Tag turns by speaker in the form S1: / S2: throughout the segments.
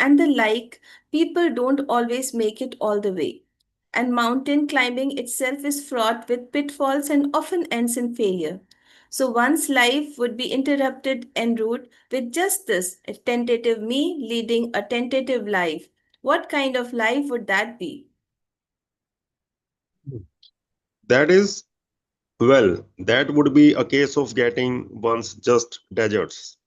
S1: and the like, people don't always make it all the way. And mountain climbing itself is fraught with pitfalls and often ends in failure. So one's life would be interrupted en route with just this, a tentative me leading a tentative life. What kind of life would that be?
S2: That is, well, that would be a case of getting one's just deserts.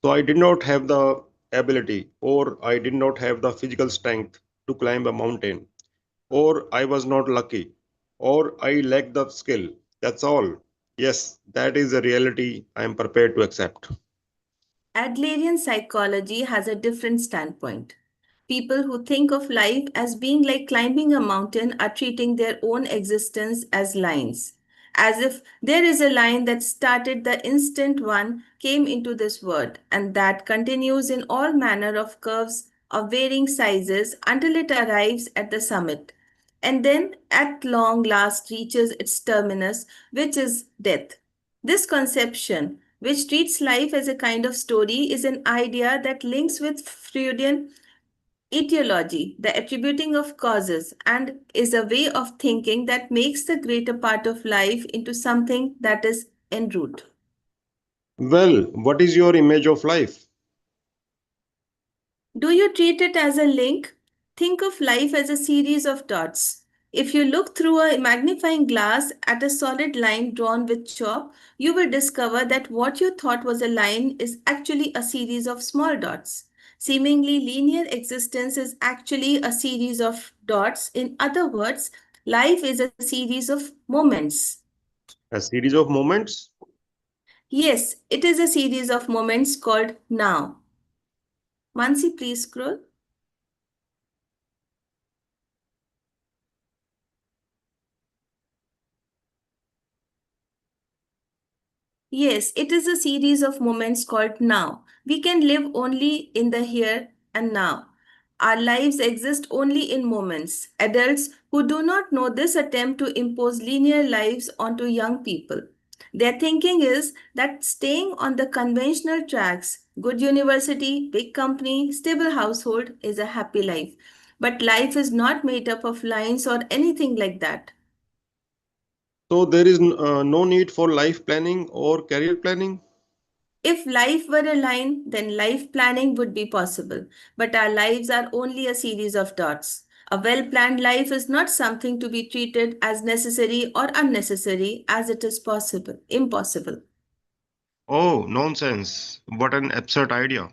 S2: So I did not have the ability, or I did not have the physical strength to climb a mountain, or I was not lucky, or I lacked the skill. That's all. Yes, that is a reality I am prepared to accept.
S1: Adlerian psychology has a different standpoint. People who think of life as being like climbing a mountain are treating their own existence as lines, as if there is a line that started the instant one came into this world and that continues in all manner of curves of varying sizes until it arrives at the summit and then at long last reaches its terminus, which is death. This conception, which treats life as a kind of story, is an idea that links with Freudian etiology, the attributing of causes, and is a way of thinking that makes the greater part of life into something that is en route.
S2: Well, what is your image of life?
S1: Do you treat it as a link? Think of life as a series of dots. If you look through a magnifying glass at a solid line drawn with chalk, you will discover that what you thought was a line is actually a series of small dots. Seemingly linear existence is actually a series of dots. In other words, life is a series of moments.
S2: A series of moments?
S1: Yes, it is a series of moments called now. Mansi, please scroll. Yes, it is a series of moments called now. We can live only in the here and now. Our lives exist only in moments. Adults who do not know this attempt to impose linear lives onto young people. Their thinking is that staying on the conventional tracks, good university, big company, stable household, is a happy life. But life is not made up of lines or anything like that.
S2: So there is no need for life planning or career planning?
S1: If life were a line, then life planning would be possible. But our lives are only a series of dots. A well planned life is not something to be treated as necessary or unnecessary as it is possible, impossible.
S2: Oh, nonsense. What an absurd idea.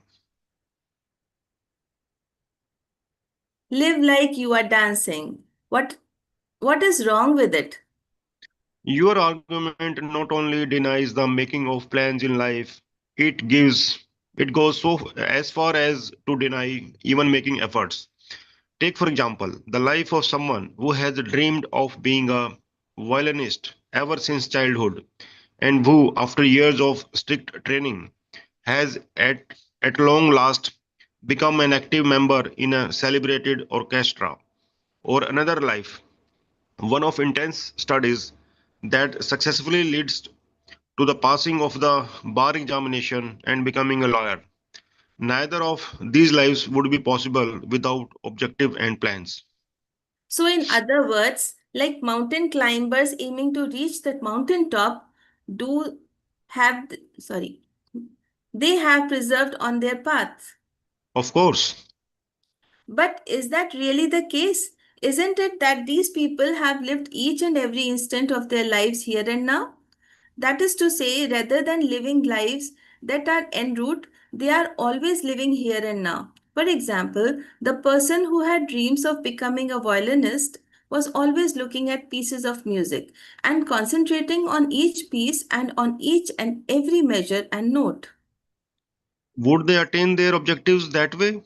S1: Live like you are dancing. What is wrong with it?
S2: Your argument not only denies the making of plans in life, it goes so as far as to deny even making efforts. Take for example, the life of someone who has dreamed of being a violinist ever since childhood and who after years of strict training has at long last become an active member in a celebrated orchestra. Or another life, one of intense studies that successfully leads to the passing of the bar examination and becoming a lawyer. Neither of these lives would be possible without objective and plans.
S1: So, in other words, like mountain climbers aiming to reach that mountain top, do sorry, they have preserved on their path.
S2: Of course,
S1: But is that really the case? Isn't it that these people have lived each and every instant of their lives here and now? That is to say, rather than living lives that are en route, they are always living here and now. For example, the person who had dreams of becoming a violinist was always looking at pieces of music and concentrating on each piece and on each and every measure and note.
S2: would they attain their objectives that way?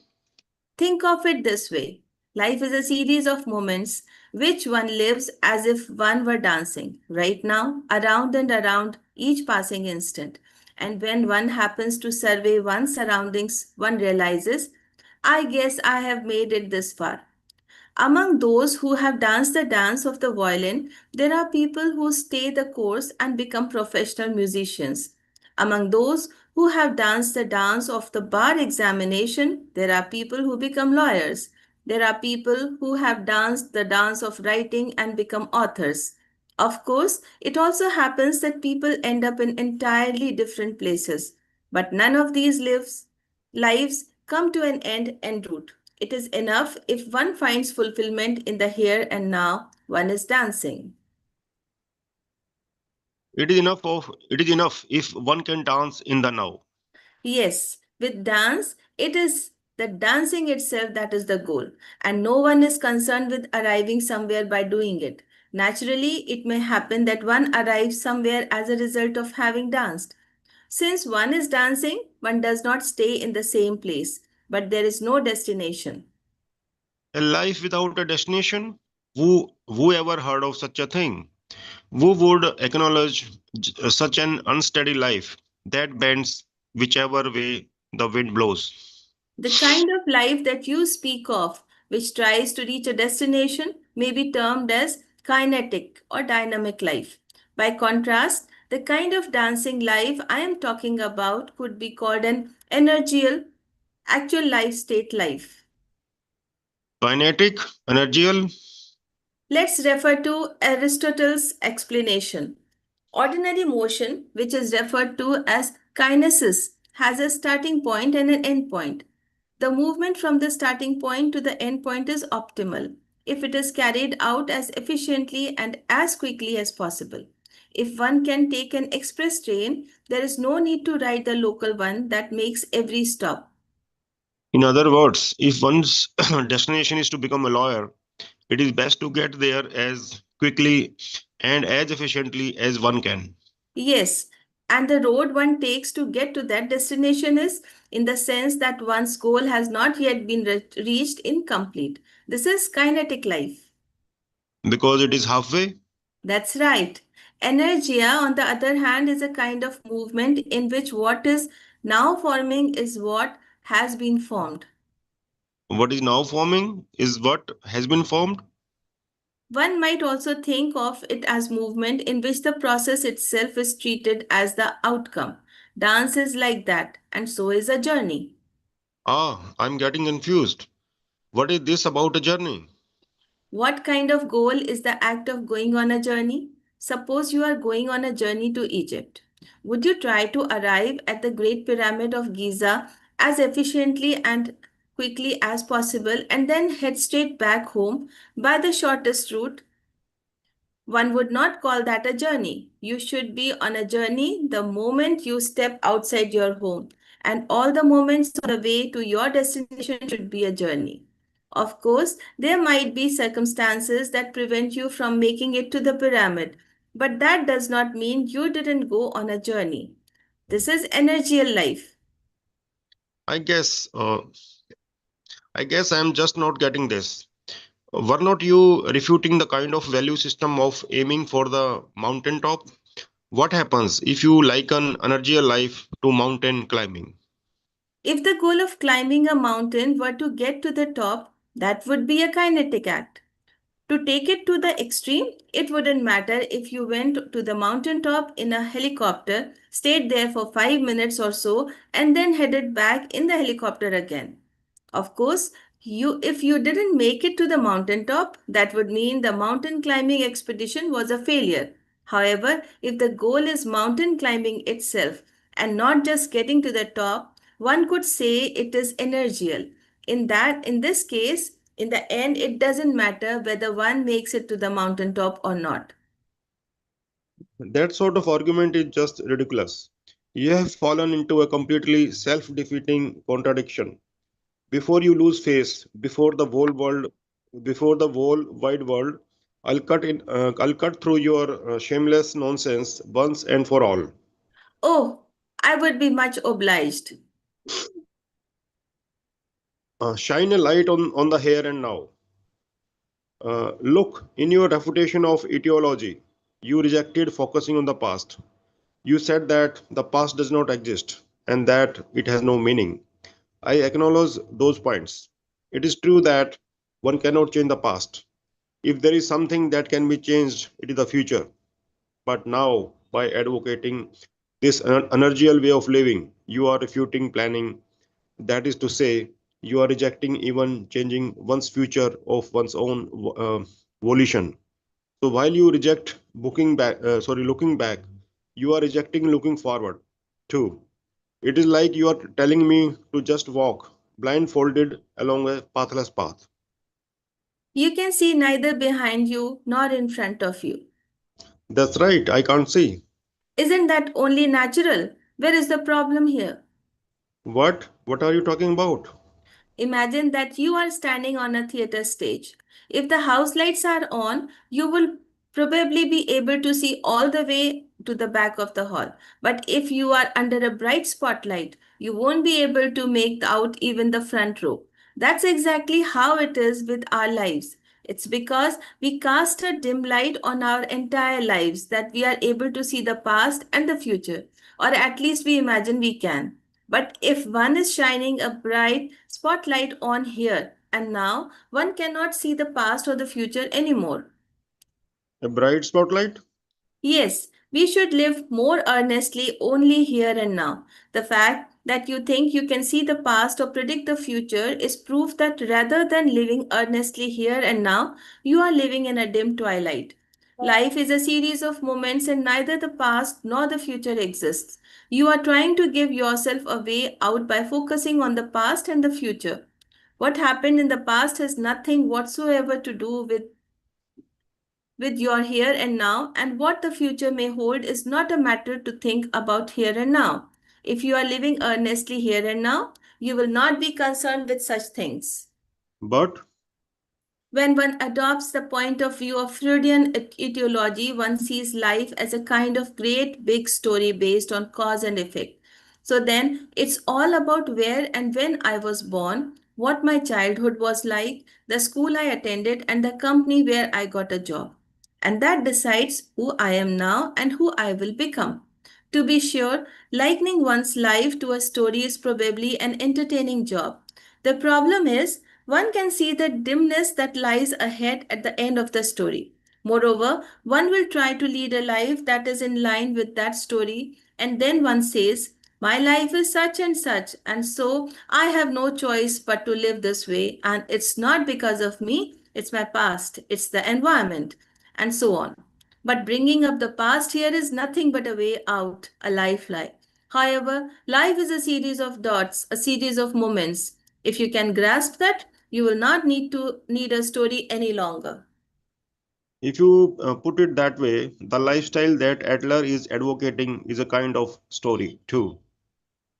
S1: Think of it this way: life is a series of moments which one lives as if one were dancing right now, around and around each passing instant. And when one happens to survey one's surroundings, one realizes, I guess I have made it this far. Among those who have danced the dance of the violin, there are people who stay the course and become professional musicians. Among those who have danced the dance of the bar examination. There are people who become lawyers. There are people who have danced the dance of writing and become authors. Of course, it also happens that people end up in entirely different places, but none of these lives come to an end en route. It is enough if one finds fulfillment in the here and now one is dancing.
S2: It is enough if one can dance in the now.
S1: Yes, with dance, it is the dancing itself that is the goal, and no one is concerned with arriving somewhere by doing it. Naturally, it may happen that one arrives somewhere as a result of having danced. Since one is dancing, one does not stay in the same place, but there is no destination.
S2: A life without a destination? Who ever heard of such a thing? Who would acknowledge such an unsteady life that bends whichever way the wind blows?
S1: The kind of life that you speak of, which tries to reach a destination, may be termed as kinetic or dynamic life. By contrast, the kind of dancing life I am talking about could be called an energial, actual life state life.
S2: Kinetic, energial,
S1: Let's refer to Aristotle's explanation. Ordinary motion, which is referred to as kinesis, has a starting point and an end point. The movement from the starting point to the end point is optimal if it is carried out as efficiently and as quickly as possible. If one can take an express train, there is no need to ride the local one that makes every stop.
S2: in other words, if one's destination is to become a lawyer, it is best to get there as quickly and as efficiently as one can.
S1: Yes, and the road one takes to get to that destination is in the sense that one's goal has not yet been reached incomplete. This is kinetic life.
S2: Because it is halfway.
S1: That's right. Energia, on the other hand, is a kind of movement in which what is now forming is what has been formed.
S2: What is now forming is what has been formed.
S1: One might also think of it as movement in which the process itself is treated as the outcome. Dance is like that, and so is a journey.
S2: Ah, I'm getting confused. What is this about a journey?
S1: What kind of goal is the act of going on a journey? Suppose you are going on a journey to Egypt. Would you try to arrive at the Great Pyramid of Giza as efficiently and quickly as possible and then head straight back home by the shortest route? One would not call that a journey. You should be on a journey the moment you step outside your home, and all the moments on the way to your destination should be a journey. Of course, there might be circumstances that prevent you from making it to the pyramid, but that does not mean you didn't go on a journey. This is energial life.
S2: I guess, uh, I guess I'm just not getting this. Were not you refuting the kind of value system of aiming for the mountaintop? What happens if you liken energy life to mountain climbing?
S1: If the goal of climbing a mountain were to get to the top, that would be a kinetic act. To take it to the extreme, it wouldn't matter if you went to the mountaintop in a helicopter, stayed there for 5 minutes or so, and then headed back in the helicopter again. Of course, if you didn't make it to the mountaintop, that would mean the mountain climbing expedition was a failure. However, if the goal is mountain climbing itself and not just getting to the top, one could say it is energial. In this case, in the end, it doesn't matter whether one makes it to the mountaintop or not.
S2: That sort of argument is just ridiculous. You have fallen into a completely self-defeating contradiction. Before you lose face, before the whole wide world, I'll cut through your shameless nonsense once and for all.
S1: Oh, I would be much obliged.
S2: Shine a light on the here and now. Look, in your refutation of etiology, you rejected focusing on the past. You said that the past does not exist and that it has no meaning. I acknowledge those points. It is true that one cannot change the past. If there is something that can be changed, it is the future. But now, by advocating This unenergial way of living, you are refuting planning. That is to say, you are rejecting even changing one's future of one's own volition. So while you reject looking back, you are rejecting looking forward too. It is like you are telling me to just walk blindfolded along a pathless path.
S1: You can see neither behind you nor in front of you.
S2: That's right, I can't see.
S1: Isn't that only natural? Where is the problem here?
S2: What? What are you talking about?
S1: Imagine that you are standing on a theater stage. If the house lights are on, you will probably be able to see all the way to the back of the hall. But if you are under a bright spotlight, you won't be able to make out even the front row. That's exactly how it is with our lives. It's because we cast a dim light on our entire lives that we are able to see the past and the future, or at least we imagine we can. But if one is shining a bright spotlight on here and now, one cannot see the past or the future anymore.
S2: A bright spotlight?
S1: Yes, we should live more earnestly only here and now. The fact that you think you can see the past or predict the future is proof that rather than living earnestly here and now, you are living in a dim twilight. Life is a series of moments, and neither the past nor the future exists. You are trying to give yourself a way out by focusing on the past and the future. What happened in the past has nothing whatsoever to do with your here and now, and what the future may hold is not a matter to think about here and now. If you are living earnestly here and now, you will not be concerned with such things.
S2: But
S1: When one adopts the point of view of Freudian etiology, one sees life as a kind of great big story based on cause and effect. So then it's all about where and when I was born, what my childhood was like, the school I attended, and the company where I got a job. And that decides who I am now and who I will become. To be sure, likening one's life to a story is probably an entertaining job. The problem is, one can see the dimness that lies ahead at the end of the story. Moreover, one will try to lead a life that is in line with that story, and then one says, my life is such and so I have no choice but to live this way, and it's not because of me, it's my past, it's the environment, and so on. But bringing up the past here is nothing but a way out, a lifeline. However, life is a series of dots, a series of moments. If you can grasp that, you will not need a story any longer.
S2: if you put it that way, the lifestyle that Adler is advocating is a kind of story too.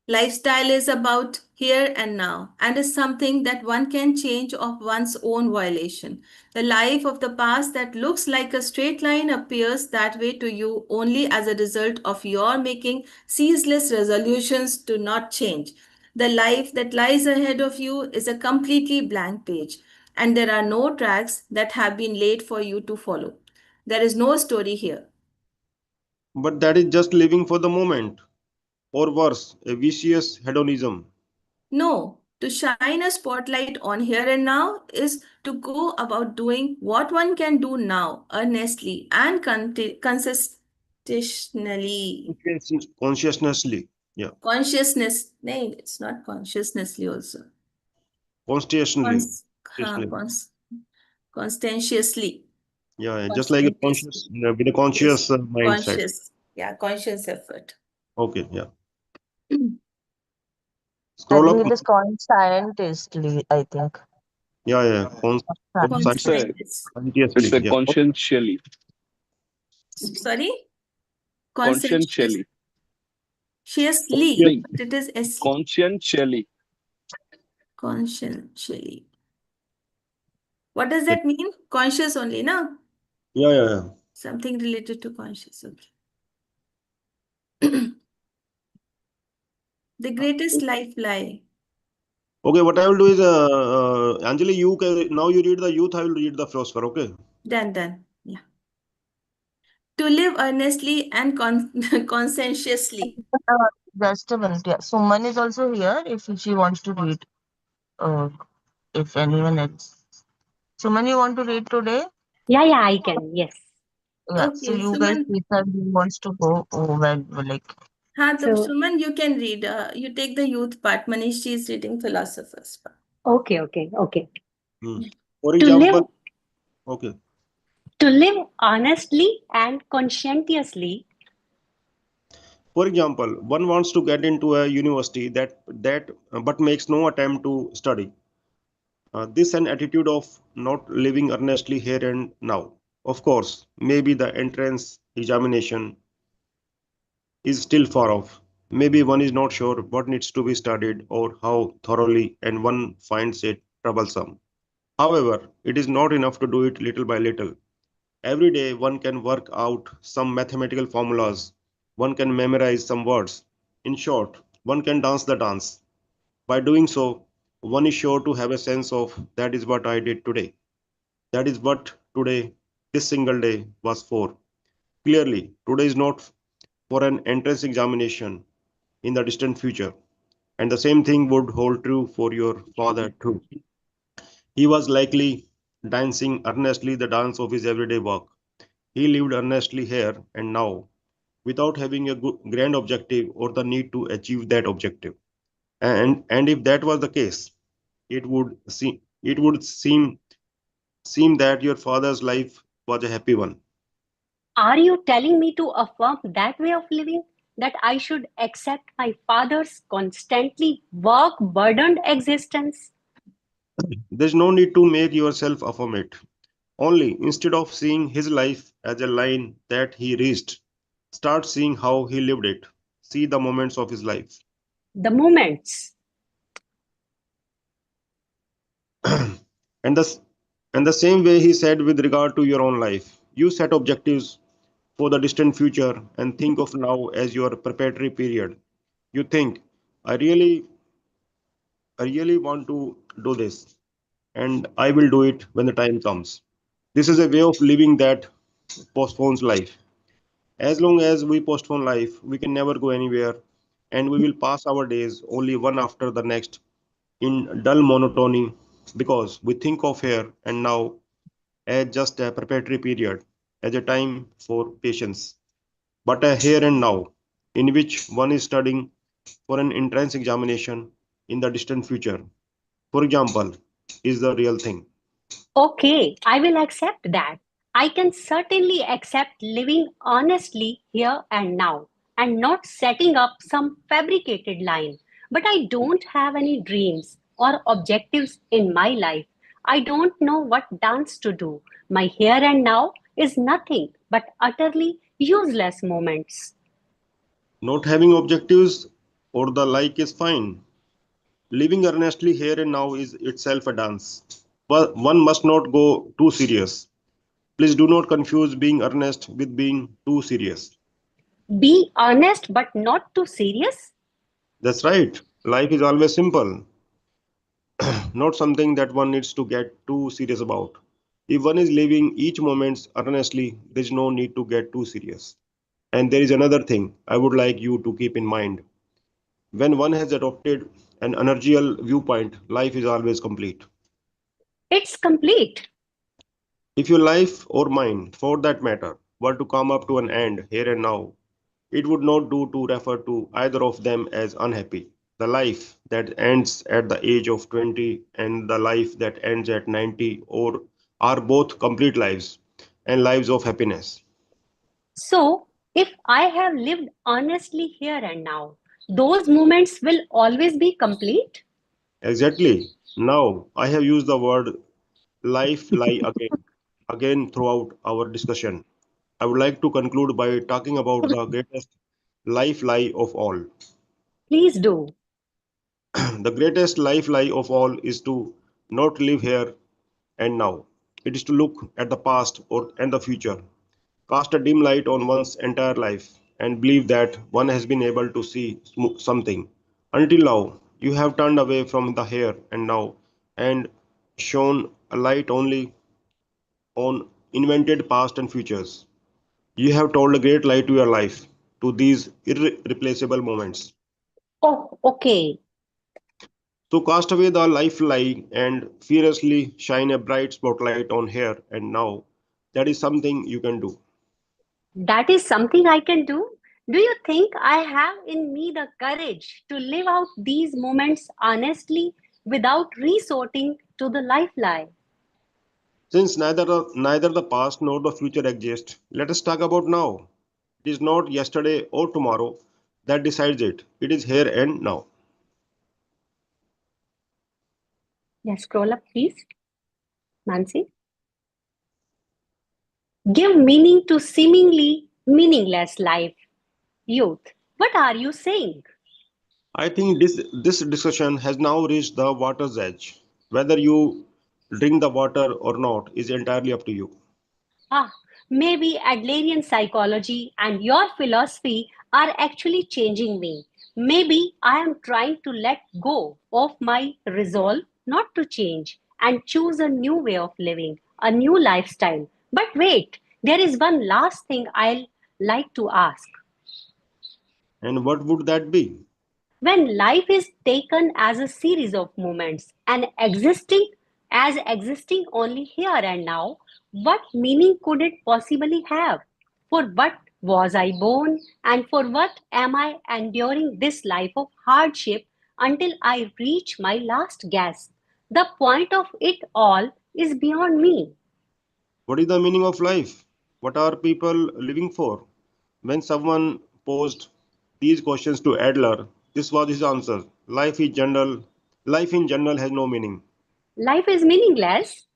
S1: Lifestyle is about here and now and is something that one can change of one's own violation. The life of the past that looks like a straight line appears that way to you only as a result of your making ceaseless resolutions to not change. The life that lies ahead of you is a completely blank page, and there are no tracks that have been laid for you to follow. There is no story here.
S2: But that is just living for the moment, or worse, a vicious hedonism.
S1: No, to shine a spotlight on here and now is to go about doing what one can do now, earnestly and consistently.
S2: Consciously, yeah,
S1: Consciousness, no, it's not consciousnessly also.
S2: consciously,
S1: Cons, हाँ,
S2: consciously.
S1: conscientiously.
S2: Yeah, yeah, just like a
S1: Conscientiously.
S2: conscious, with a
S1: Yes,
S2: conscious mindset.
S1: conscious. Yeah, conscious effort.
S2: Okay, yeah.
S3: I
S2: Scroll up.
S3: think it is conscientiously, I think.
S2: Yeah, yeah,
S4: It's a
S1: Conscientious.
S4: it's
S2: consciously.
S4: a
S2: Yeah.
S4: conscientially,
S1: Sorry? Conscientious.
S4: conscientially.
S1: Consciously,
S4: See,
S2: Conscious.
S1: but it is SC.
S4: conscientially.
S1: Conscientially. What does that mean? Conscious only, no?
S2: Yeah, yeah, yeah.
S1: Something related to conscious. Okay. The greatest life lie.
S2: Okay, what I will do is, Anjali, you can, now you read the youth, I will read the philosopher. Okay.
S1: Done. Yeah. To live earnestly and conscientiously.
S3: Uh, just a minute. Yeah. Suman is also here if she wants to read. Uh, if anyone else. Suman, you want to read today?
S5: Yeah, I can. Yes.
S3: Yeah. So
S1: Okay,
S3: you guys
S1: Suman.
S3: decide who wants to go. Oh, well, like
S1: हाँ, तो
S5: So,
S1: Suman, you can read. You take the youth part. Manish, she is reading philosophers part.
S5: okay.
S2: Hmm. For
S5: To live
S2: example, okay.
S5: to live honestly and conscientiously.
S2: For example, one wants to get into a university that but makes no attempt to study. This an attitude of not living earnestly here and now. Of course, maybe the entrance examination is still far off. Maybe one is not sure what needs to be studied or how thoroughly, and one finds it troublesome. However, it is not enough to do it little by little. Every day, one can work out some mathematical formulas, one can memorize some words. In short, one can dance the dance. By doing so, one is sure to have a sense of that is what I did today. That is what today, this single day, was for. Clearly, today is not for an entrance examination in the distant future. And the same thing would hold true for your father too. He was likely dancing earnestly the dance of his everyday work. He lived earnestly here and now without having a grand objective or the need to achieve that objective. And if that was the case, it would seem that your father's life was a happy one.
S5: Are you telling me to affirm that way of living? That I should accept my father's constantly work burdened existence?
S2: There's no need to make yourself affirm it. Only instead of seeing his life as a line that he reached, start seeing how he lived it. See the moments of his life.
S5: The moments.
S2: and the and the same way he said with regard to your own life. You set objectives for the distant future and think of now as your preparatory period. You think, I really I really want to do this, and I will do it when the time comes. This is a way of living that postpones life. As long as we postpone life, we can never go anywhere, and we will pass our days only one after the next in dull monotony because we think of here and now as just a preparatory period, as a time for patience, but a here and now in which one is studying for an entrance examination in the distant future, for example, is the real thing.
S5: Okay, I will accept that. I can certainly accept living honestly here and now and not setting up some fabricated line. But I don't have any dreams or objectives in my life. I don't know what dance to do. My here and now is nothing but utterly useless moments.
S2: Not having objectives or the like is fine. Living earnestly here and now is itself a dance. But one must not go too serious. Please do not confuse being earnest with being too serious.
S5: Be honest but not too serious.
S2: That's right. Life is always simple, not something that one needs to get too serious about. If one is living each moment earnestly, there is no need to get too serious. And there is another thing I would like you to keep in mind. When one has adopted an energial viewpoint, life is always complete.
S5: It's complete.
S2: If your life or mine, for that matter, were to come up to an end here and now, it would not do to refer to either of them as unhappy. The life that ends at the age of 20 and the life that ends at 90 or are both complete lives and lives of happiness.
S5: So, if I have lived honestly here and now, those moments will always be complete.
S2: Exactly. Now I have used the word life lie again throughout our discussion. I would like to conclude by talking about the greatest life lie of all.
S5: Please do.
S2: The greatest life lie of all is to not live here and now. It is to look at the past or and the future, cast a dim light on one's entire life, and believe that one has been able to see something. Until now, you have turned away from the here and now and shone a light only on invented past and futures. You have told a great lie to your life, to these irreplaceable moments.
S5: Oh, okay.
S2: So cast away the life lie and fearlessly shine a bright spotlight on here and now. That is something you can do.
S5: That is something I can do. Do you think I have in me the courage to live out these moments honestly without resorting to the lifeline?
S2: Since neither the past nor the future exist, let us talk about now. It is not yesterday or tomorrow that decides it. It is here and now.
S5: Yes, scroll up, please, Nancy. Give meaning to seemingly meaningless life. Youth, what are you saying?
S2: I think this discussion has now reached the water's edge. Whether you drink the water or not is entirely up to you.
S5: Ah, maybe Adlerian psychology and your philosophy are actually changing me. Maybe I am trying to let go of my resolve not to change and choose a new way of living, a new lifestyle. But wait, there is one last thing I'll like to ask.
S2: And what would that be?
S5: When life is taken as a series of moments and existing only here and now, what meaning could it possibly have? For what was I born, and for what am I enduring this life of hardship until I reach my last gasp? The point of it all is beyond me.
S2: What is the meaning of life? What are people living for? When someone posed these questions to Adler, this was his answer. Life in general has no meaning.
S5: Life is meaningless.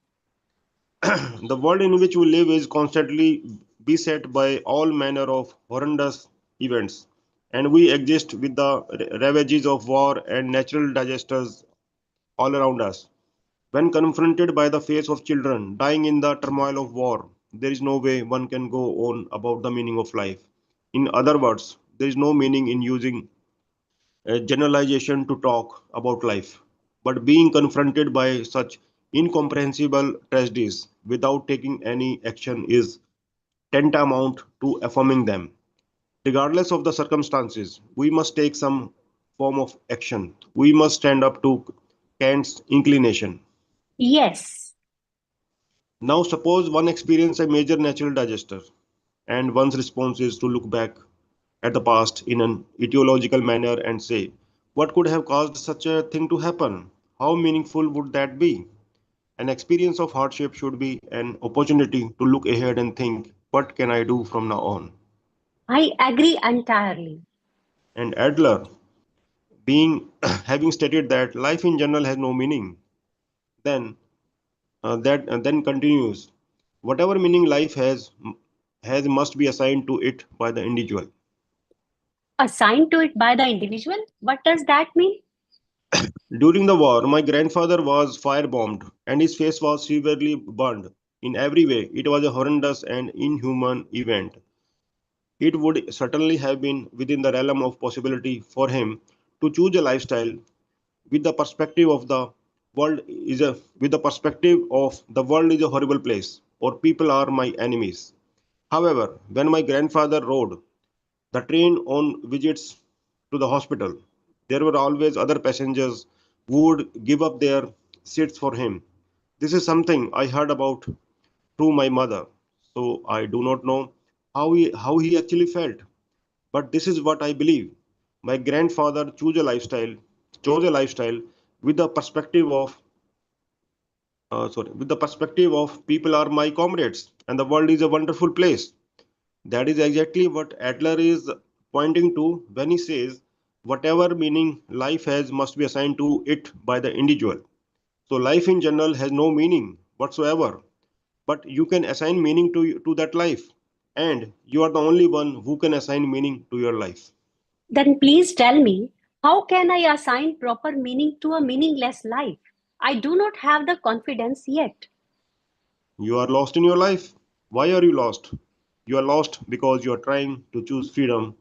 S2: The world in which we live is constantly beset by all manner of horrendous events, and we exist with the ravages of war and natural disasters all around us. When confronted by the face of children dying in the turmoil of war, there is no way one can go on about the meaning of life. In other words, there is no meaning in using a generalization to talk about life. But being confronted by such incomprehensible tragedies without taking any action is tantamount to affirming them. Regardless of the circumstances, we must take some form of action. We must stand up to Kant's inclination.
S5: Yes.
S2: Now, suppose one experiences a major natural disaster, and one's response is to look back at the past in an etiological manner and say, what could have caused such a thing to happen? How meaningful would that be? An experience of hardship should be an opportunity to look ahead and think, what can I do from now on?
S5: I agree entirely.
S2: And Adler, being having stated that life in general has no meaning, then then continues, whatever meaning life has must be assigned to it by the individual.
S5: Assigned to it by the individual? What does that mean?
S2: During the war, my grandfather was firebombed and his face was severely burned. In every way, it was a horrendous and inhuman event. It would certainly have been within the realm of possibility for him to choose a lifestyle with the perspective of the world is a horrible place or people are my enemies. However, when my grandfather rode the train on visits to the hospital, there were always other passengers who would give up their seats for him. This is something I heard about through my mother, so I do not know how he actually felt. But this is what I believe. My grandfather chose a lifestyle with the perspective of with the perspective of people are my comrades and the world is a wonderful place. That is exactly what Adler is pointing to when he says whatever meaning life has must be assigned to it by the individual. So life in general has no meaning whatsoever, but you can assign meaning to that life, and you are the only one who can assign meaning to your life.
S5: Then please tell me, how can I assign proper meaning to a meaningless life? I do not have the confidence yet.
S2: You are lost in your life. Why are you lost? You are lost because you are trying to choose freedom.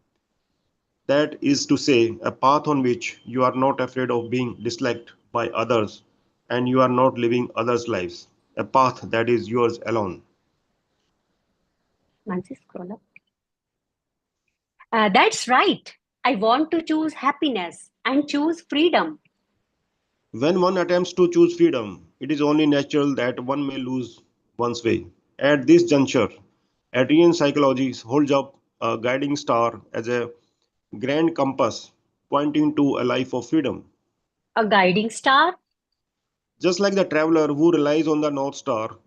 S2: That is to say, a path on which you are not afraid of being disliked by others and you are not living others' lives. A path that is yours alone.
S5: Mansi, scroll up. That's right. I want to choose happiness and choose freedom.
S2: When one attempts to choose freedom, it is only natural that one may lose one's way. At this juncture, Adrian psychology holds up a guiding star as a grand compass pointing to a life of freedom.
S5: A guiding star?
S2: Just like the traveler who relies on the North Star,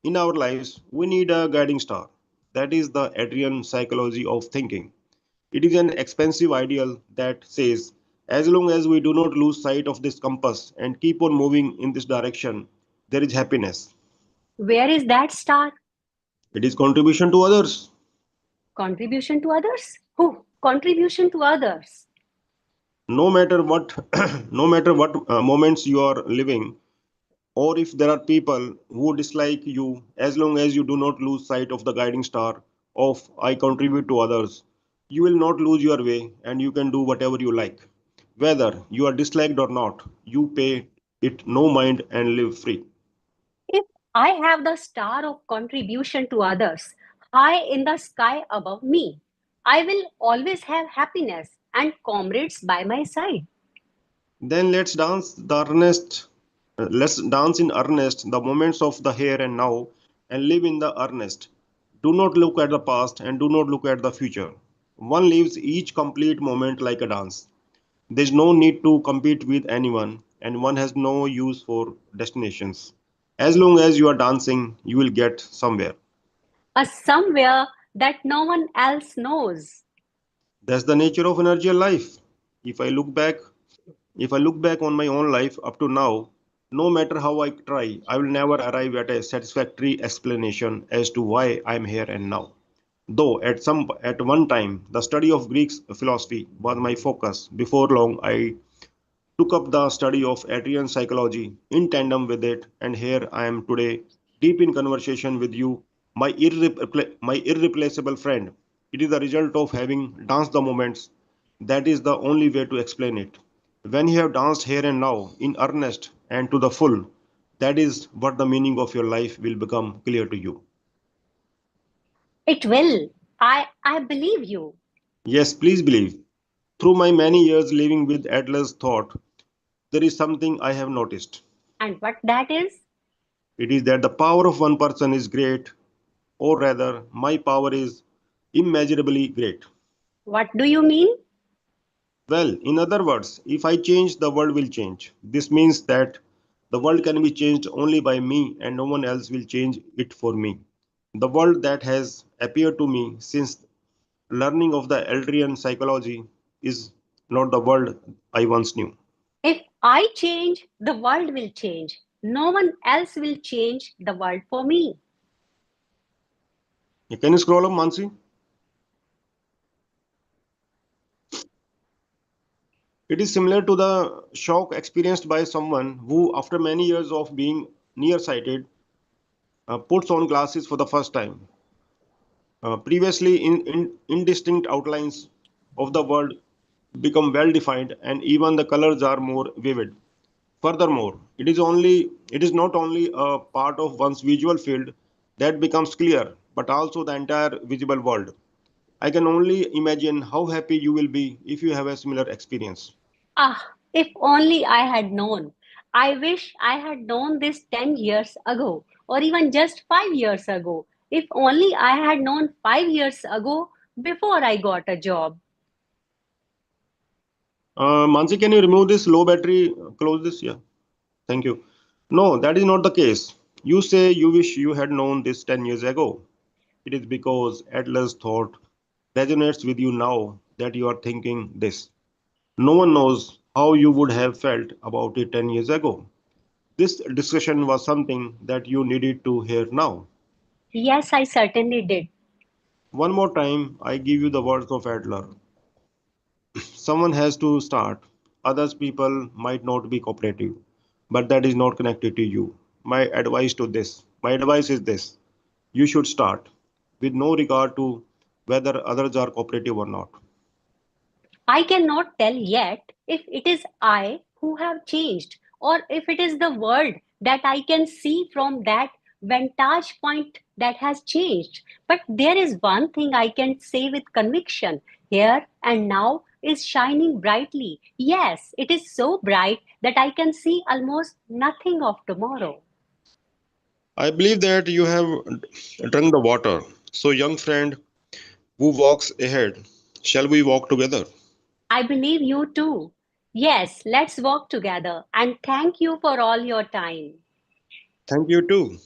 S2: in our lives, we need a guiding star. That is the Adrian psychology of thinking. It is an expensive ideal that says, as long as we do not lose sight of this compass and keep on moving in this direction, there is happiness.
S5: Where is that star?
S2: It is contribution to others.
S5: Contribution to others? Who? Contribution to others.
S2: No matter what, no matter what moments you are living, or if there are people who dislike you, as long as you do not lose sight of the guiding star of I contribute to others, you will not lose your way and you can do whatever you like. Whether you are disliked or not, you pay it no mind and live free.
S5: If I have the star of contribution to others high in the sky above me, I will always have happiness and comrades by my side.
S2: Then let's dance in earnest the moments of the here and now and live in the earnest. Do not look at the past and do not look at the future. One lives each complete moment like a dance. There's no need to compete with anyone, and one has no use for destinations. As long as you are dancing, you will get somewhere.
S5: A somewhere that no one else knows.
S2: That's the nature of energy life. If I look back, if I look back on my own life up to now, no matter how I try, I will never arrive at a satisfactory explanation as to why I am here and now. Though at one time the study of Greek philosophy was my focus, before long I took up the study of Adrian psychology in tandem with it, and here I am today, deep in conversation with you, my irreplaceable friend. It is the result of having danced the moments. That is the only way to explain it. When you have danced here and now, in earnest and to the full, that is what the meaning of your life will become clear to you.
S5: It will. I believe you.
S2: Yes, please believe. Through my many years living with Adler's thought, there is something I have noticed.
S5: And what that is?
S2: It is that the power of one person is great, or rather, my power is immeasurably great.
S5: What do you mean?
S2: Well, in other words, if I change, the world will change. This means that the world can be changed only by me and no one else will change it for me. The world that has appeared to me since learning of the Eldrian psychology is not the world I once knew.
S5: If I change, the world will change. No one else will change the world for me.
S2: Can you scroll up, Mansi? It is similar to the shock experienced by someone who, after many years of being nearsighted, puts on glasses for the first time. Previously, indistinct outlines of the world become well defined, and even the colors are more vivid. Furthermore, it is not only a part of one's visual field that becomes clear, but also the entire visible world. I can only imagine how happy you will be if you have a similar experience.
S5: Ah, if only I had known. I wish I had known this 10 years ago, or even just 5 years ago. If only I had known 5 years ago before I got a job.
S2: Mansi, can you remove this low battery? Close this. Yeah, thank you. No, that is not the case. You say you wish you had known this 10 years ago. It is because Adler's thought resonates with you now that you are thinking this. No one knows how you would have felt about it 10 years ago. This discussion was something that you needed to hear now.
S5: Yes, I certainly did.
S2: One more time, I give you the words of Adler. Someone has to start. Others people might not be cooperative, but that is not connected to you. My advice is this. You should start with no regard to whether others are cooperative or not.
S5: I cannot tell yet if it is I who have changed or if it is the world that I can see from that vantage point that has changed. But there is one thing I can say with conviction here and now is shining brightly. Yes, it is so bright that I can see almost nothing of tomorrow.
S2: I believe that you have drunk the water. So, young friend, Who walks ahead? Shall we walk together?
S5: I believe you too. Yes, let's walk together and thank you for all your time.
S2: Thank you too.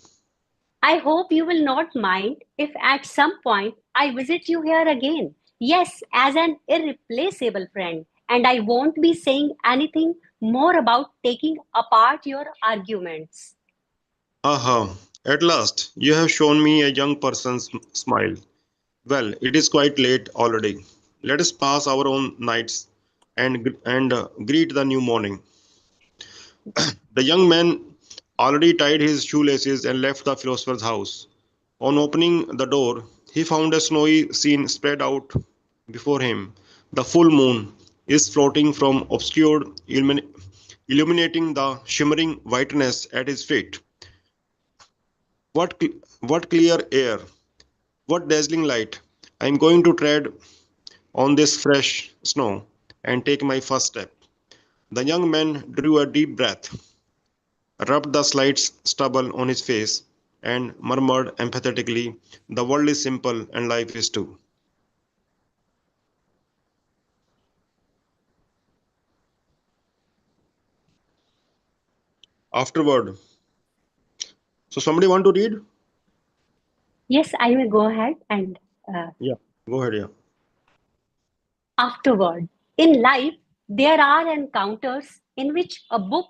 S5: I hope you will not mind if at some point I visit you here again. Yes, as an irreplaceable friend, and I won't be saying anything more about taking apart your arguments.
S2: Aha, at last, you have shown me a young person's smile. Well, it is quite late already. Let us pass our own nights and greet the new morning. The young man already tied his shoelaces and left the philosopher's house. On opening the door, he found a snowy scene spread out before him. The full moon is floating from obscured, illuminating the shimmering whiteness at his feet. What, what clear air! What dazzling light! I am going to tread on this fresh snow and take my first step. The young man drew a deep breath, rubbed the slight stubble on his face, and murmured emphatically, "The world is simple and life is too." Afterward, so somebody want to read?
S5: Yes, I will go ahead and
S2: Yeah, go ahead. Yeah.
S5: afterward. In life, there are encounters in which a book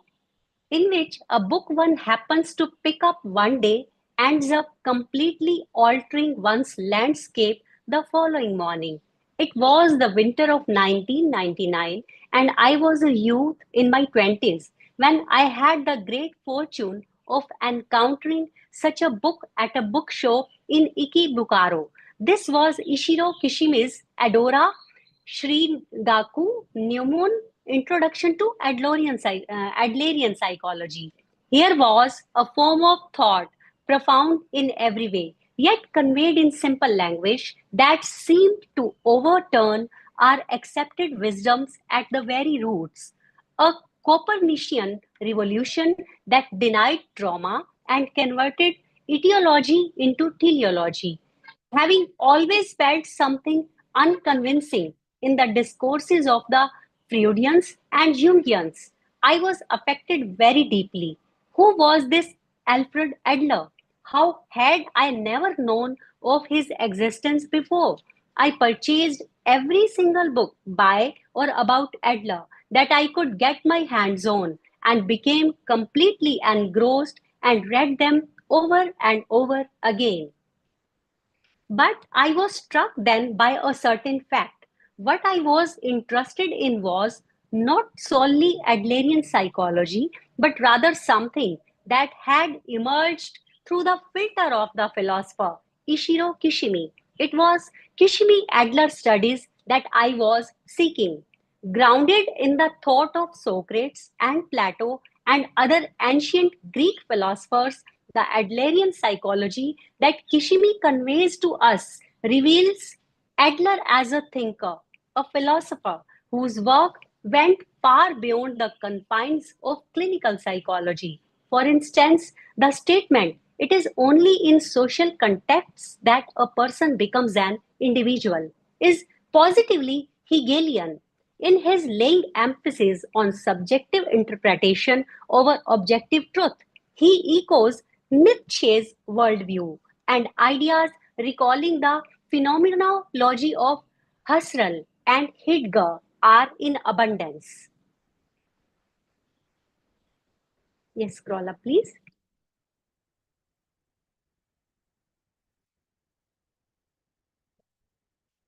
S5: one happens to pick up one day ends up completely altering one's landscape the following morning. It was the winter of 1999, and I was a youth in my 20s when I had the great fortune of encountering such a book at a bookshop in Ikebukuro. This was Ishiro Kishimi's Adora Shringaku Newmoon Introduction to Adlerian Psychology. Here was a form of thought profound in every way, yet conveyed in simple language that seemed to overturn our accepted wisdoms at the very roots. A Copernican revolution that denied trauma and converted etiology into teleology. Having always felt something unconvincing in the discourses of the Freudians and Jungians, I was affected very deeply. Who was this Alfred Adler? How had I never known of his existence before? I purchased every single book by or about Adler that I could get my hands on and became completely engrossed and read them over and over again. But I was struck then by a certain fact. What I was interested in was not solely Adlerian psychology, but rather something that had emerged through the filter of the philosopher Ishiro Kishimi. It was Kishimi Adler studies that I was seeking. Grounded in the thought of Socrates and Plato and other ancient Greek philosophers, the Adlerian psychology that Kishimi conveys to us reveals Adler as a thinker, a philosopher whose work went far beyond the confines of clinical psychology. For instance, the statement, "it is only in social contexts that a person becomes an individual," is positively Hegelian in his laying emphasis on subjective interpretation over objective truth. He echoes Nietzsche's worldview and ideas, recalling the phenomenology of Husserl and Heidegger are in abundance. Yes, scroll up, please.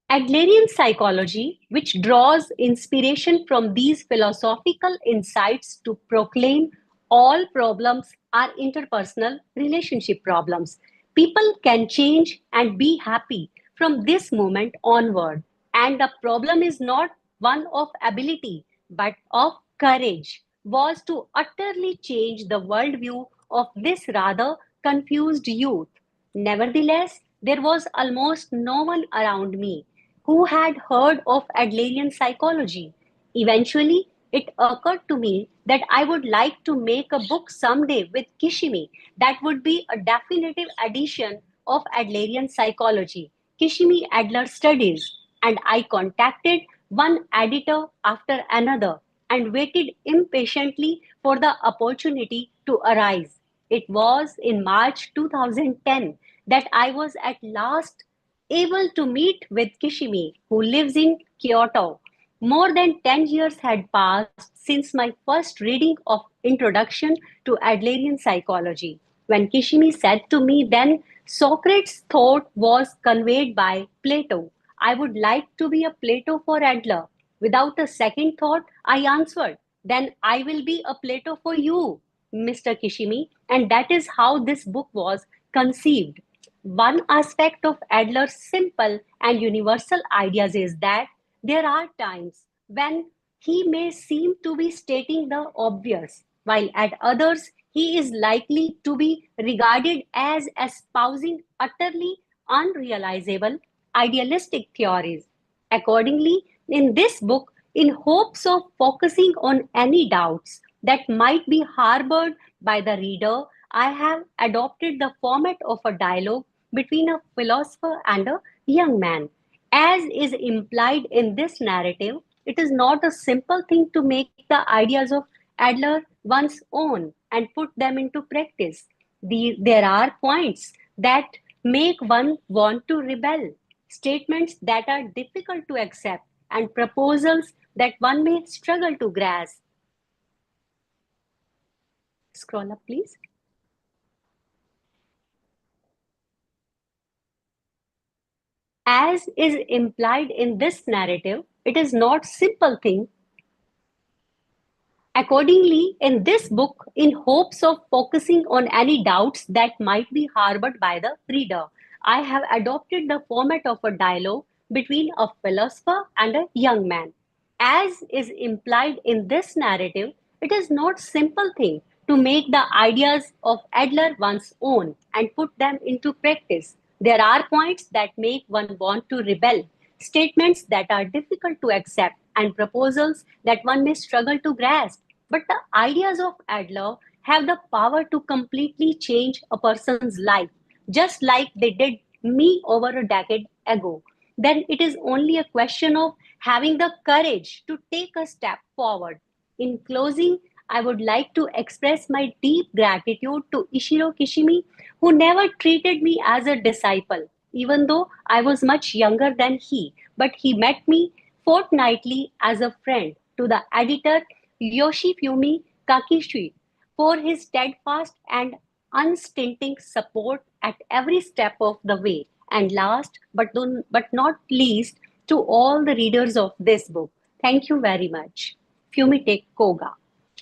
S5: Adlerian psychology, which draws inspiration from these philosophical insights to proclaim all problems are interpersonal relationship problems. People can change and be happy from this moment onward. And the problem is not one of ability, but of courage, was to utterly change the worldview of this rather confused youth. Nevertheless, there was almost no one around me who had heard of Adlerian psychology. Eventually, it occurred to me that I would like to make a book someday with Kishimi that would be a definitive edition of Adlerian psychology. Kishimi Adler studies, and I contacted one editor after another and waited impatiently for the opportunity to arise. It was in March 2010 that I was at last able to meet with Kishimi, who lives in Kyoto. More than 10 years had passed since my first reading of Introduction to Adlerian Psychology. When Kishimi said to me then, Socrates' thought was conveyed by Plato. I would like to be a Plato for Adler. Without a second thought, I answered, then I will be a Plato for you, Mr. Kishimi. And that is how this book was conceived. One aspect of Adler's simple and universal ideas is that there are times when he may seem to be stating the obvious, while at others he is likely to be regarded as espousing utterly unrealizable idealistic theories. Accordingly, in this book, in hopes of focusing on any doubts that might be harbored by the reader, I have adopted the format of a dialogue between a philosopher and a young man. As is implied in this narrative, it is not a simple thing to make the ideas of Adler one's own and put them into practice. There are points that make one want to rebel, statements that are difficult to accept, and proposals that one may struggle to grasp. Scroll up, please. As is implied in this narrative, it is not simple thing. Accordingly, in this book, in hopes of focusing on any doubts that might be harbored by the reader, I have adopted the format of a dialogue between a philosopher and a young man. As is implied in this narrative, it is not simple thing to make the ideas of Adler one's own and put them into practice. There are points that make one want to rebel, statements that are difficult to accept, and proposals that one may struggle to grasp. But the ideas of Adler have the power to completely change a person's life, just like they did me over a decade ago. Then it is only a question of having the courage to take a step forward. In closing, I would like to express my deep gratitude to Ishiro Kishimi, who never treated me as a disciple, even though I was much younger than he, but he met me fortnightly as a friend, to the editor Yoshifumi Kakishi for his steadfast and unstinting support at every step of the way. And last but not least, to all the readers of this book, thank you very much. Fumite Koga.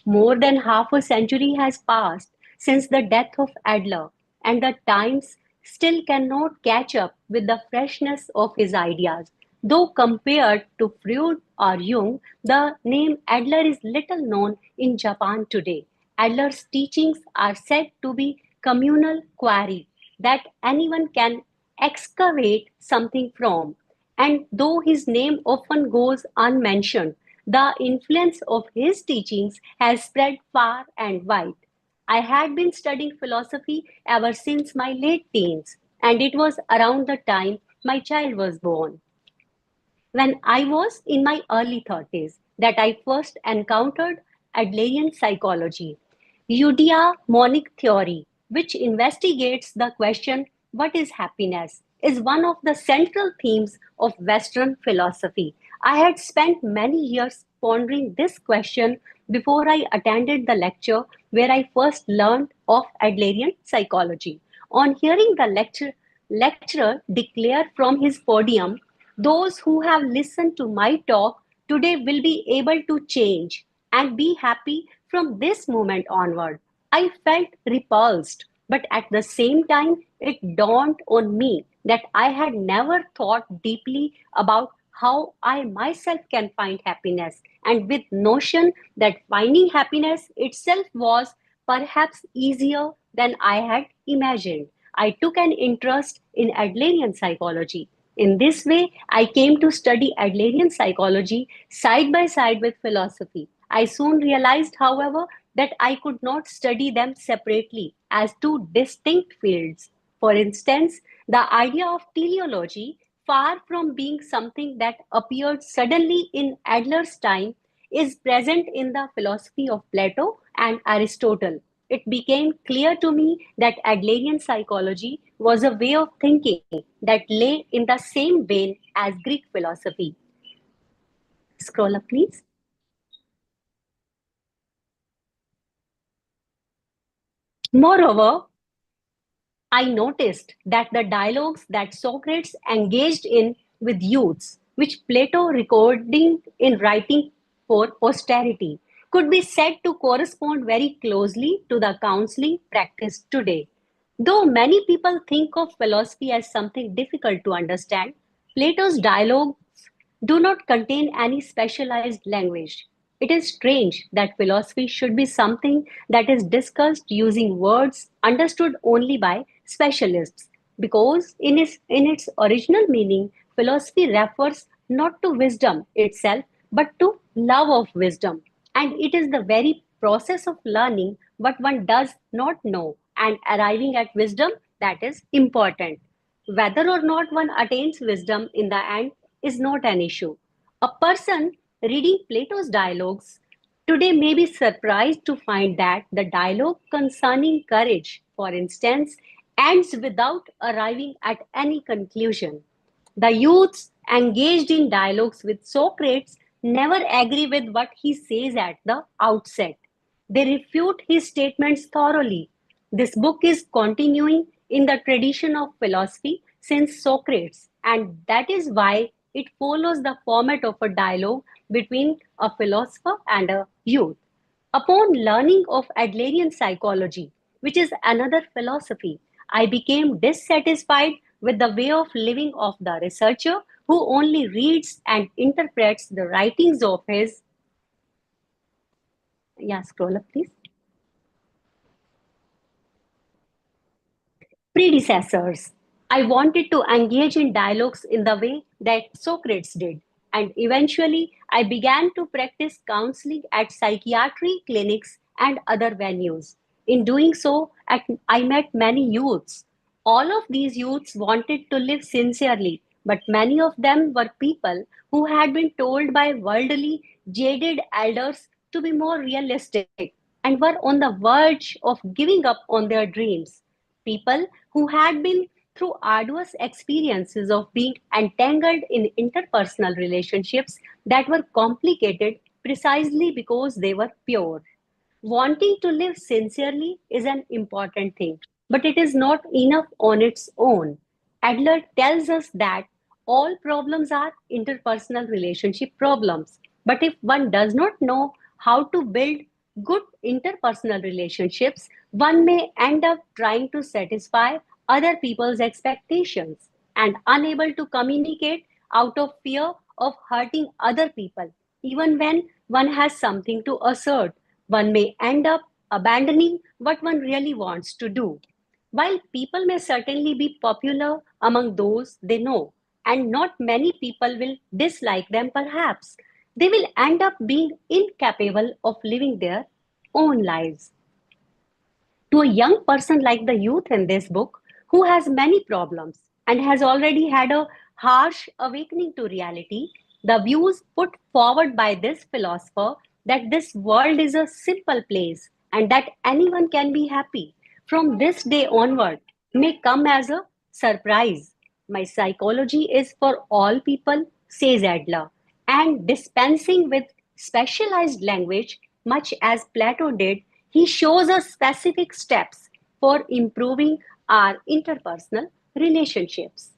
S5: More than half a century has passed since the death of Adler, and the times still cannot catch up with the freshness of his ideas. Though compared to Freud or Jung, the name Adler is little known in Japan today. Adler's teachings are said to be communal quarry that anyone can excavate something from. And though his name often goes unmentioned, the influence of his teachings has spread far and wide. I had been studying philosophy ever since my late teens, and it was around the time my child was born. When I was in my early 30s that I first encountered Adlerian psychology, eudaimonic theory, which investigates the question, what is happiness, is one of the central themes of Western philosophy. I had spent many years pondering this question before I attended the lecture where I first learned of Adlerian psychology. On hearing the lecturer declare from his podium, those who have listened to my talk today will be able to change and be happy from this moment onward. I felt repulsed, but at the same time, it dawned on me that I had never thought deeply about how I myself can find happiness, and with notion that finding happiness itself was perhaps easier than I had imagined. I took an interest in Adlerian psychology. In this way, I came to study Adlerian psychology side by side with philosophy. I soon realized, however, that I could not study them separately as two distinct fields. For instance, the idea of teleology far from being something that appeared suddenly in Adler's time, is present in the philosophy of Plato and Aristotle. It became clear to me that Adlerian psychology was a way of thinking that lay in the same vein as Greek philosophy. Scroll up, please. Moreover, I noticed that the dialogues that Socrates engaged in with youths, which Plato recording in writing for posterity, could be said to correspond very closely to the counseling practiced today. Though many people think of philosophy as something difficult to understand, Plato's dialogues do not contain any specialized language. It is strange that philosophy should be something that is discussed using words understood only by specialists, because in its original meaning, philosophy refers not to wisdom itself, but to love of wisdom. And it is the very process of learning what one does not know and arriving at wisdom that is important. Whether or not one attains wisdom in the end is not an issue. A person reading Plato's dialogues today may be surprised to find that the dialogue concerning courage, for instance, ends without arriving at any conclusion. The youths engaged in dialogues with Socrates never agree with what he says at the outset. They refute his statements thoroughly. This book is continuing in the tradition of philosophy since Socrates, and that is why it follows the format of a dialogue between a philosopher and a youth. Upon learning of Adlerian psychology, which is another philosophy, I became dissatisfied with the way of living of the researcher who only reads and interprets the writings of his. Yeah, scroll up, please. Predecessors. I wanted to engage in dialogues in the way that Socrates did, and eventually I began to practice counseling at psychiatry clinics and other venues. In doing so, I met many youths. All of these youths wanted to live sincerely, but many of them were people who had been told by worldly, jaded elders to be more realistic and were on the verge of giving up on their dreams. People who had been through arduous experiences of being entangled in interpersonal relationships that were complicated precisely because they were pure. Wanting to live sincerely is an important thing, but it is not enough on its own. Adler tells us that all problems are interpersonal relationship problems. But if one does not know how to build good interpersonal relationships, one may end up trying to satisfy other people's expectations and unable to communicate out of fear of hurting other people. Even when one has something to assert, one may end up abandoning what one really wants to do. While people may certainly be popular among those they know, and not many people will dislike them perhaps, they will end up being incapable of living their own lives. To a young person like the youth in this book, who has many problems and has already had a harsh awakening to reality, the views put forward by this philosopher that this world is a simple place and that anyone can be happy from this day onward may come as a surprise. My psychology is for all people, says Adler, and dispensing with specialized language, much as Plato did, he shows us specific steps for improving our interpersonal relationships.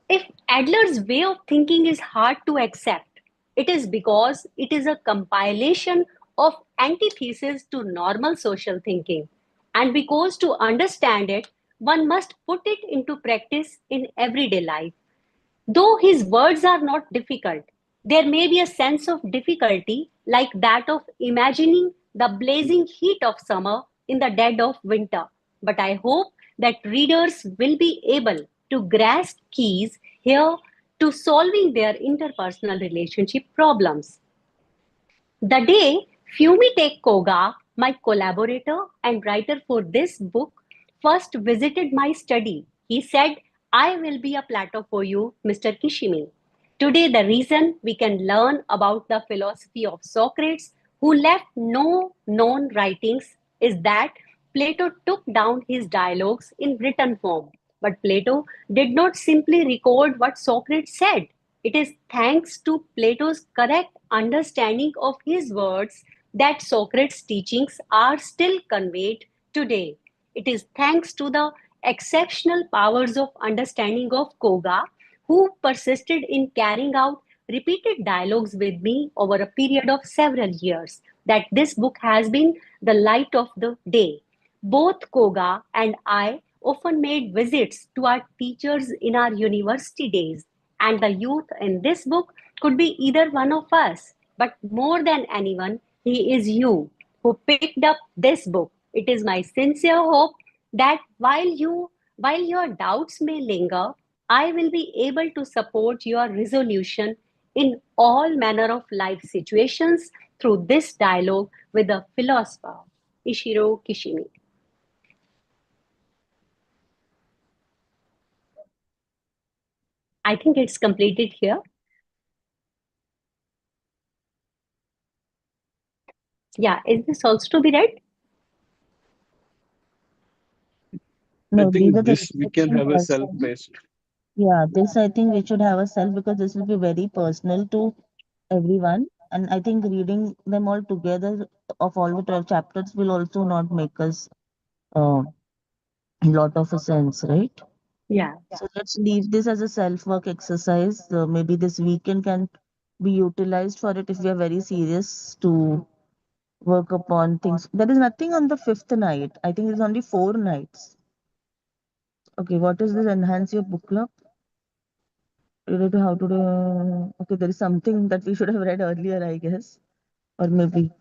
S5: If Adler's way of thinking is hard to accept, it is because it is a compilation of antitheses to normal social thinking, and because to understand it, one must put it into practice in everyday life. Though his words are not difficult, there may be a sense of difficulty like that of imagining the blazing heat of summer in the dead of winter. But I hope that readers will be able to grasp keys here to solving their interpersonal relationship problems. The day Fumite Koga my collaborator and writer for this book, first visited my study. He said, I will be a platter for you, Mr. Kishimi. Today, the reason we can learn about the philosophy of Socrates, who left no known writings, is that Plato took down his dialogues in written form. But Plato did not simply record what Socrates said. It is thanks to Plato's correct understanding of his words that Socrates' teachings are still conveyed today. It is thanks to the exceptional powers of understanding of Koga, who persisted in carrying out repeated dialogues with me over a period of several years, that this book has been the light of the day. Both Koga and I often made visits to our teachers in our university days, and the youth in this book could be either one of us, but more than anyone, he is you who picked up this book. It is my sincere hope that while your doubts may linger, I will be able to support your resolution in all manner of life situations through this dialogue with the philosopher Ishiro Kishimi. I think it's completed here. Yeah, is this also to be read?
S4: I
S3: No, these
S4: think
S3: are the
S4: this we can
S3: restrictions
S4: have a
S3: also.
S4: self-paced.
S3: Yeah, this I think we should have a self because this will be very personal to everyone. And I think reading them all together of all the 12 chapters will also not make us a lot of a sense, right?
S5: Yeah.
S3: So let's leave this as a self-work exercise. Maybe this weekend can be utilized for it if we are very serious to work upon things. There is nothing on the fifth night. I think it's only 4 nights. Okay, what is this? Enhance your book club? Related to how to do. Okay, there is something that we should have read earlier, I guess, or maybe.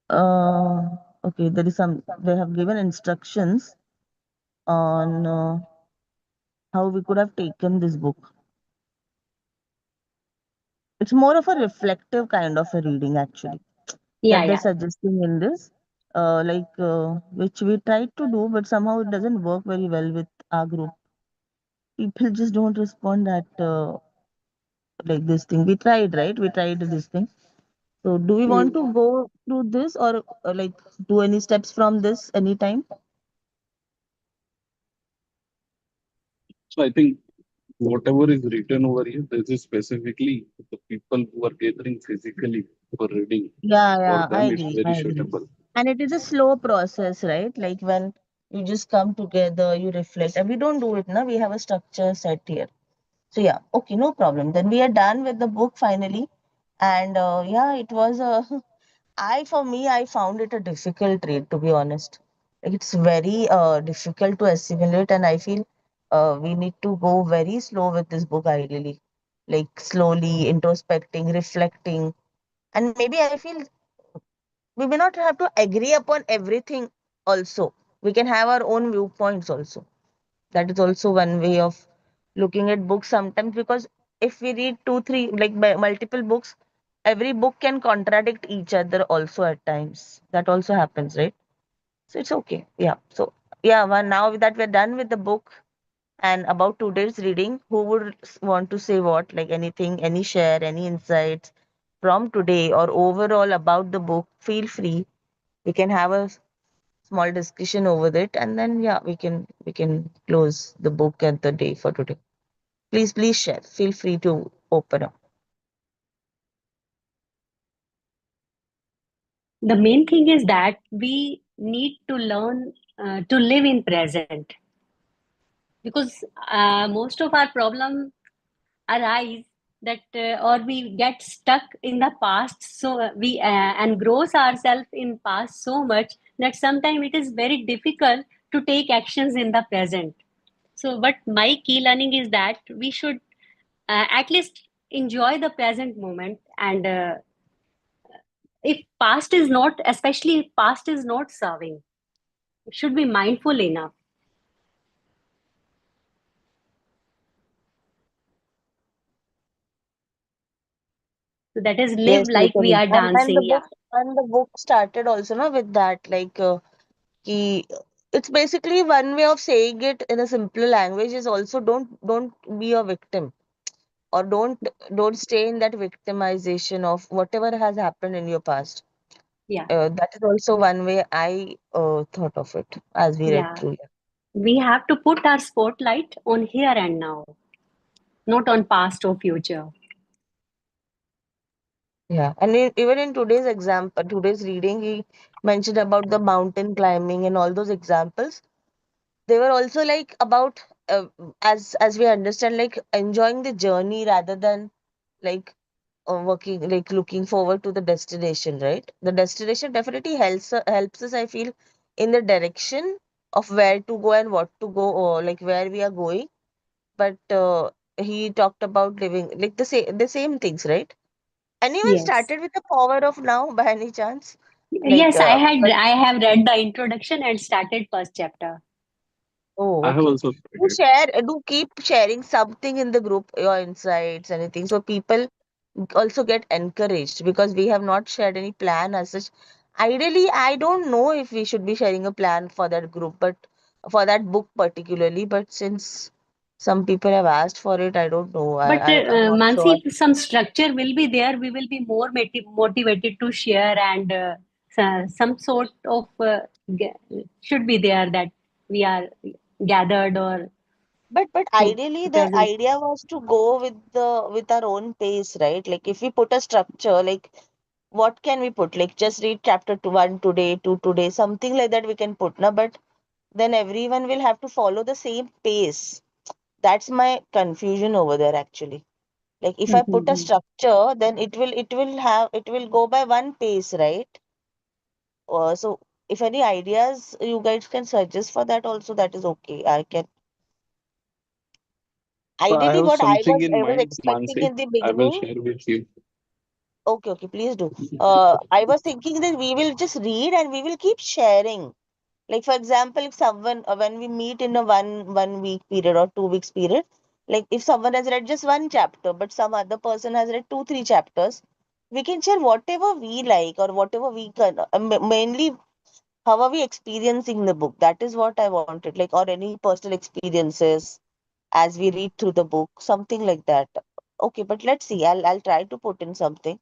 S3: Okay, there is some. They have given instructions on how we could have taken this book. It's more of a reflective kind of a reading, actually,
S5: Yeah,
S3: that they're
S5: yeah.
S3: suggesting in this, which we tried to do, but somehow it doesn't work very well with our group. People just don't respond that like this thing. We tried, right? We tried this thing. So, do we want to go through this or like do any steps from this anytime?
S4: So I think whatever is written over here, this is specifically the people who are gathering physically for reading.
S3: Yeah,
S4: For
S3: yeah, I
S4: them, it's
S3: agree.
S4: very
S3: I agree.
S4: suitable.
S3: And it is a slow process, right? Like when you just come together, you reflect, and we don't do it now. We have a structure set here. So yeah, okay, no problem. Then we are done with the book finally. And yeah, it was a for me, I found it a difficult read, to be honest. Like, it's very difficult to assimilate, and I feel we need to go very slow with this book, ideally. Like, slowly introspecting, reflecting. And maybe I feel we may not have to agree upon everything, also. We can have our own viewpoints, also. That is also one way of looking at books sometimes, because if we read two, three, like multiple books, every book can contradict each other also at times. That also happens, right? So it's okay. Yeah. So yeah, well, now that we're done with the book and about today's reading, who would want to say what? Like anything, any share, any insights from today or overall about the book? Feel free. We can have a small discussion over it, and then yeah, we can close the book at the day for today. Please share. Feel free to open up.
S5: The main thing is that we need to learn to live in present, because most of our problem arise that or we get stuck in the past, so we engross ourselves in past so much that sometimes it is very difficult to take actions in the present. So but my key learning is that we should at least enjoy the present moment, and if past is not, especially if past is not serving, should be mindful enough. So that is live
S3: Yes,
S5: like we
S3: totally.
S5: are
S3: And
S5: dancing.
S3: the
S5: Yeah.
S3: book And the book started also na, with that, like, ki, it's basically one way of saying it in a simpler language is also don't be a victim, or don't stay in that victimization of whatever has happened in your past.
S5: Yeah,
S3: That is also one way I thought of it as we read
S5: yeah.
S3: through.
S5: We have to put our spotlight on here and now, not on past or future.
S3: Yeah, and even in today's example, today's reading, he mentioned about the mountain climbing and all those examples. They were also like about, as we understand, like enjoying the journey rather than like working, like looking forward to the destination, right? The destination definitely helps us, I feel, in the direction of where to go and what to go, or like where we are going. But he talked about living like the same things, right? Anyone
S5: Yes.
S3: started with the power of now by any chance? Like,
S5: Yes, I have read the introduction and started first chapter.
S3: oh,
S4: I have
S3: okay.
S4: also
S3: Do
S4: started.
S3: share, do keep sharing something in the group, your insights, anything, so people also get encouraged, because we have not shared any plan as such. Ideally, I don't know if we should be sharing a plan for that group, but for that book particularly. But since some people have asked for it, I don't know.
S5: But
S3: I'm not sure.
S5: Mansi, if some structure will be there, we will be more motivated to share, and some sort of should be there that we are gathered or
S3: But ideally, the
S5: present.
S3: idea was to go with our own pace, right? Like if we put a structure, like what can we put? Like just read chapter two, one today, two today, something like that we can put. Now, but then everyone will have to follow the same pace. That's my confusion over there actually. Like if I put a
S5: Mhm.
S3: structure, then it will go by one pace, right? So if any ideas you guys can suggest for that also, that is okay. I can
S4: So I
S3: ideally
S4: have
S3: what
S4: something in
S3: I was
S4: mind,
S3: expecting
S4: Mansi.
S3: in the
S4: I will
S3: beginning.
S4: share with you.
S3: Okay, okay, please do. I was thinking that we will just read and we will keep sharing. Like for example, if someone when we meet in a one week period or 2 weeks period, like if someone has read just one chapter, but some other person has read two, three chapters, we can share whatever we like or whatever we can. Mainly, how are we experiencing the book? That is what I wanted. Like, or any personal experiences as we read through the book, something like that. Okay, but let's see. I'll try to put in something.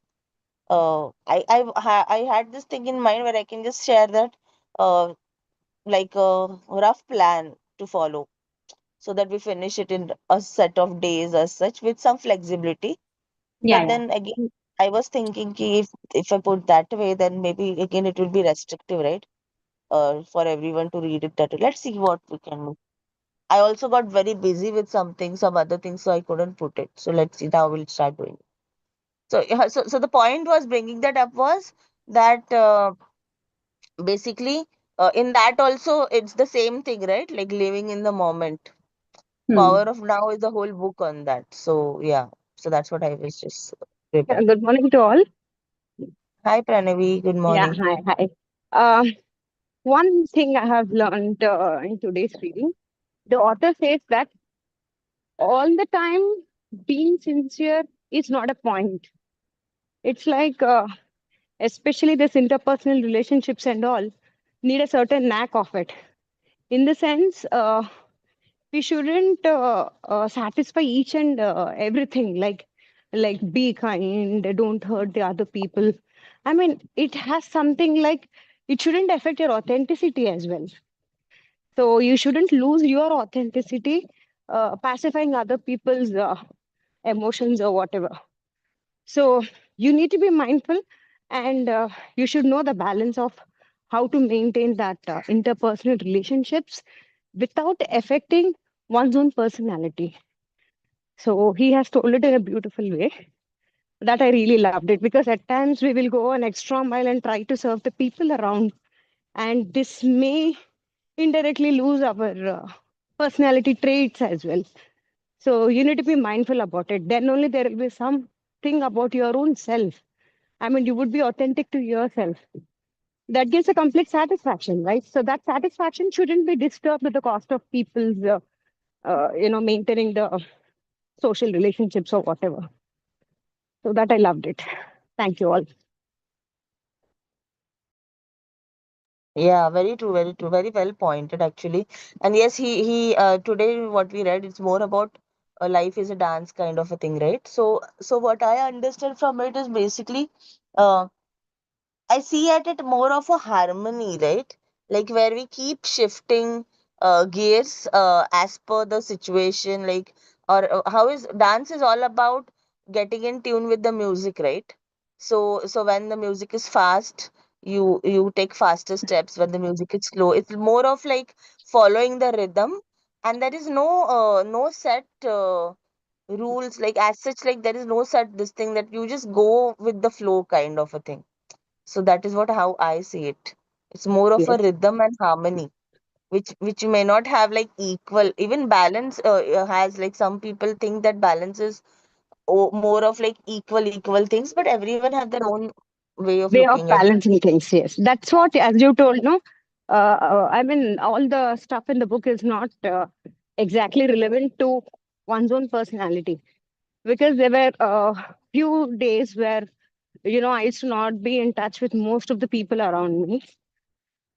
S3: I had this thing in mind where I can just share that, uh, like a rough plan to follow, so that we finish it in a set of days as such with some flexibility.
S5: Yeah,
S3: But
S5: yeah.
S3: then again, I was thinking ki if I put that way, then maybe again it will be restrictive, right? For everyone to read it that way. Let's see what we can do. I also got very busy with something, some other things, so I couldn't put it. So let's see how we'll start doing it. So, yeah, so the point was bringing that up was that basically in that also it's the same thing, right? Like living in the moment.
S5: Hmm.
S3: Power of Now is the whole book on that. So yeah, so that's what I was just replying.
S6: Good morning to all.
S3: Hi Pranavi, good
S6: Yeah,
S3: morning.
S6: hi, hi. Uh, One thing I have learned in today's reading, the author says that all the time being sincere is not a point. It's like, especially this interpersonal relationships and all, need a certain knack of it. In the sense, we shouldn't satisfy each and everything. Like be kind, don't hurt the other people. I mean, it has something like it shouldn't affect your authenticity as well. So you shouldn't lose your authenticity pacifying other people's emotions or whatever. So you need to be mindful, and you should know the balance of how to maintain that interpersonal relationships without affecting one's own personality. So he has told it in a beautiful way that I really loved it, because at times we will go an extra mile and try to serve the people around, and this may indirectly lose our personality traits as well. So you need to be mindful about it. Then only there will be something about your own self. I mean, you would be authentic to yourself. That gives a complete satisfaction, right? So that satisfaction shouldn't be disturbed at the cost of people's, maintaining the social relationships or whatever. So that I loved it. Thank you all.
S3: Yeah, very true, very true. Very well pointed, actually. And yes, he today what we read, it's more about life is a dance kind of a thing, right? So what I understand from it is basically, uh, I see at it more of a harmony, right? Like where we keep shifting gears as per the situation, like, or how is dance is all about getting in tune with the music, right? So when the music is fast, you take faster steps. When the music is slow, it's more of like following the rhythm, and there is no set rules like as such. Like there is no set this thing that you just go with the flow kind of a thing. So that is what how I see it. It's more of a
S6: Yes.
S3: rhythm and harmony, which you may not have like equal. Even balance has like some people think that balance is more of like equal things, but everyone have their own way of
S6: Way of
S3: looking at.
S6: balancing things. Yes, that's what, as you told, no. I mean, all the stuff in the book is not exactly relevant to one's own personality, because there were a few days where I used to not be in touch with most of the people around me,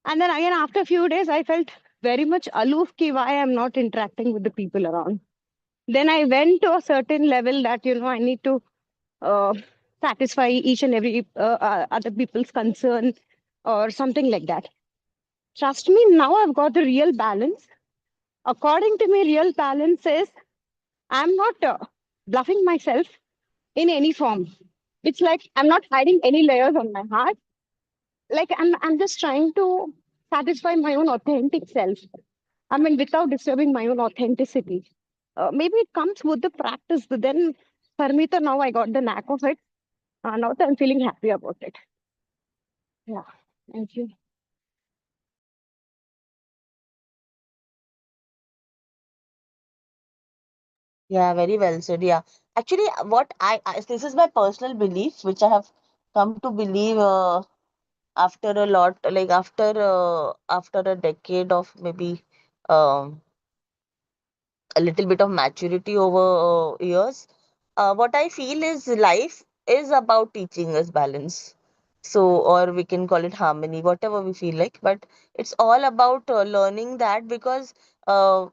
S6: and then again after a few days I felt very much aloof ki why I'm not interacting with the people around. Then I went to a certain level that I need to uh, satisfy each and every other people's concern or something like that. Trust me, now I've got the real balance. According to me, real balance is I'm not bluffing myself in any form. It's like I'm not hiding any layers on my heart. Like I'm just trying to satisfy my own authentic self. I mean, without disturbing my own authenticity. Maybe it comes with the practice, but then for me, to now I got the knack of it. Now that I'm feeling happy about it. Yeah. Thank you.
S3: Yeah, very well said. Yeah, actually, what this is my personal belief, which I have come to believe after a lot, like after a decade of maybe um a little bit of maturity over years. What I feel is life is about teaching us balance. So, or we can call it harmony, whatever we feel like. But it's all about learning that because, and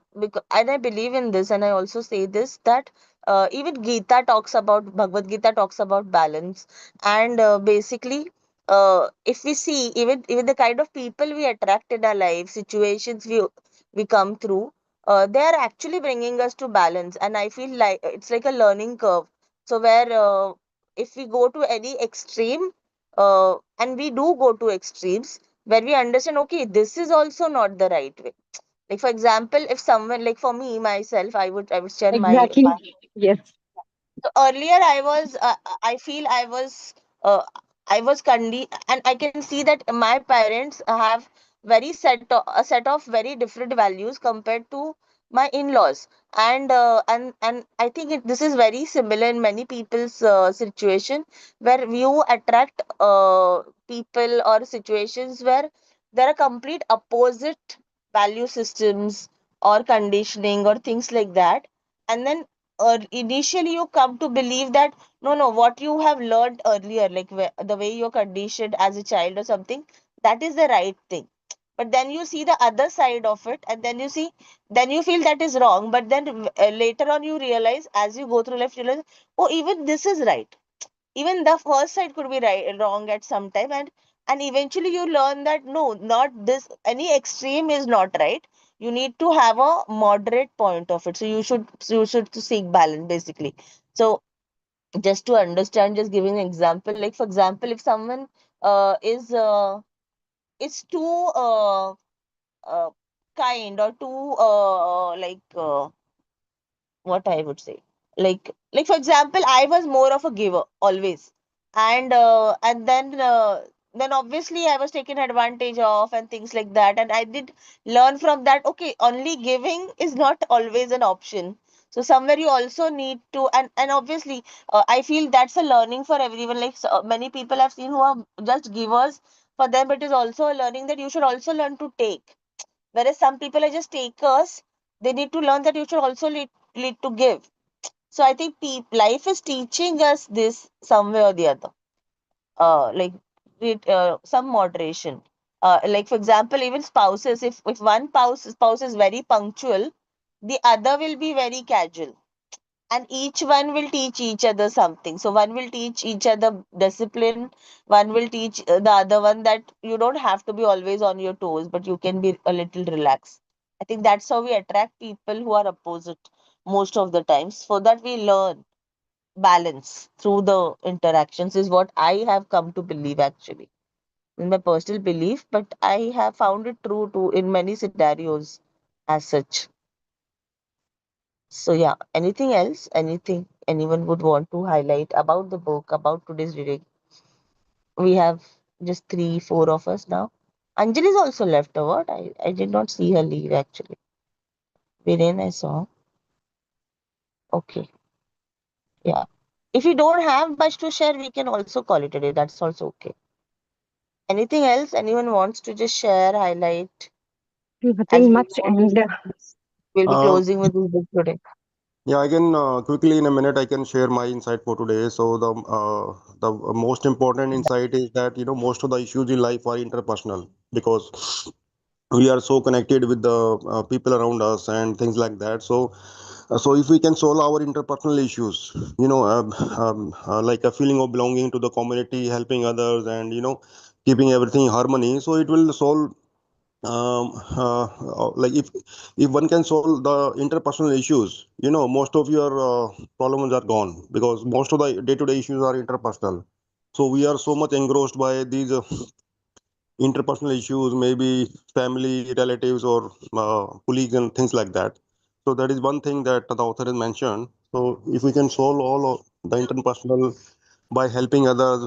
S3: I believe in this, and I also say this that even Gita talks about Bhagavad Gita talks about balance, and basically. If we see even the kind of people we attract in our life, situations we come through, they are actually bringing us to balance, and I feel like it's like a learning curve. So where if we go to any extreme, and we do go to extremes, where we understand, okay, this is also not the right way. Like for example, if someone, like for me myself, I would share my
S6: Exactly. Yes.
S3: so earlier I feel uh, I was and I can see that my parents have a set of very different values compared to my in-laws, and I think this is very similar in many people's situation, where you attract people or situations where there are complete opposite value systems or conditioning or things like that, and then initially you come to believe that no, what you have learned earlier, like the way you're conditioned as a child or something, that is the right thing. But then you see the other side of it, and then you feel that is wrong, but then later on you realize, as you go through life, you realize, oh, even this is right. Even the first side could be right wrong at some time, and eventually you learn that no, not this, any extreme is not right. You need to have a moderate point of it, so you should seek balance basically. So just to understand, just giving an example, like for example, if someone is too uh, kind or too what I would say. Like for example, I was more of a giver always, and then obviously I was taken advantage of and things like that, and I did learn from that. Okay, only giving is not always an option. So somewhere you also need to, and obviously, I feel that's a learning for everyone. Like so, many people I've seen who are just givers. For them, it is also a learning that you should also learn to take. Whereas some people are just takers, they need to learn that you should also lead to give. So I think life is teaching us this some way or the other. Like with some moderation. Like for example, even spouses, if one spouse is very punctual, the other will be very casual, and each one will teach each other something. So one will teach each other discipline, one will teach the other one that you don't have to be always on your toes, but you can be a little relaxed. I think that's how we attract people who are opposite most of the times, so that we learn balance through the interactions, is what I have come to believe actually, in my personal belief, but I have found it true too in many scenarios as such. So yeah, anything else? Anything anyone would want to highlight about the book, about today's reading? We have just three, four of us now. Anjali is also left a word. I did not see her leave actually. Viren, I saw. Okay. Yeah. If you don't have much to share, we can also call it a day. That's also okay. Anything else anyone wants to just share, highlight? As
S6: Nothing
S3: we
S6: much,
S3: know,
S6: and
S3: we'll be
S2: Uh,
S3: closing with this book today.
S2: yeah, I can quickly in a minute I can share my insight for today. So the most important insight is that most of the issues in life are interpersonal because we are so connected with the people around us and things like that. So if we can solve our interpersonal issues, like a feeling of belonging to the community, helping others, and keeping everything in harmony, so it will solve. Like if one can solve the interpersonal issues, most of your problems are gone because most of the day-to-day issues are interpersonal. So we are so much engrossed by these interpersonal issues, maybe family, relatives, or colleagues and things like that. So that is one thing that the author has mentioned. So if we can solve all of the interpersonal by helping others,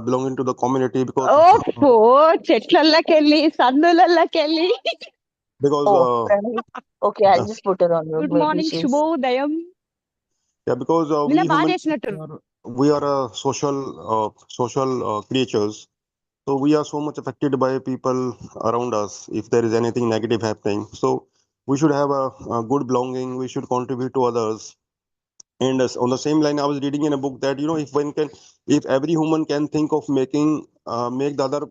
S2: belonging to the community, because
S6: oh, చెట్లల్లకెళ్ళి సందులల్లకెళ్ళి.
S2: because
S3: Oh, right. Okay, I'll
S2: uh,
S3: just put her on mute.
S6: Good
S3: Maybe
S6: morning
S3: she's.
S6: శుభోదయం.
S2: yeah, because
S6: నిన్న
S2: we
S6: బాగా
S2: humans
S6: చేసినట్టు.
S2: we are social creatures. So we are so much affected by people around us if there is anything negative happening. So we should have a good belonging. We should contribute to others. And on the same line, I was reading in a book that if every human can think of make the other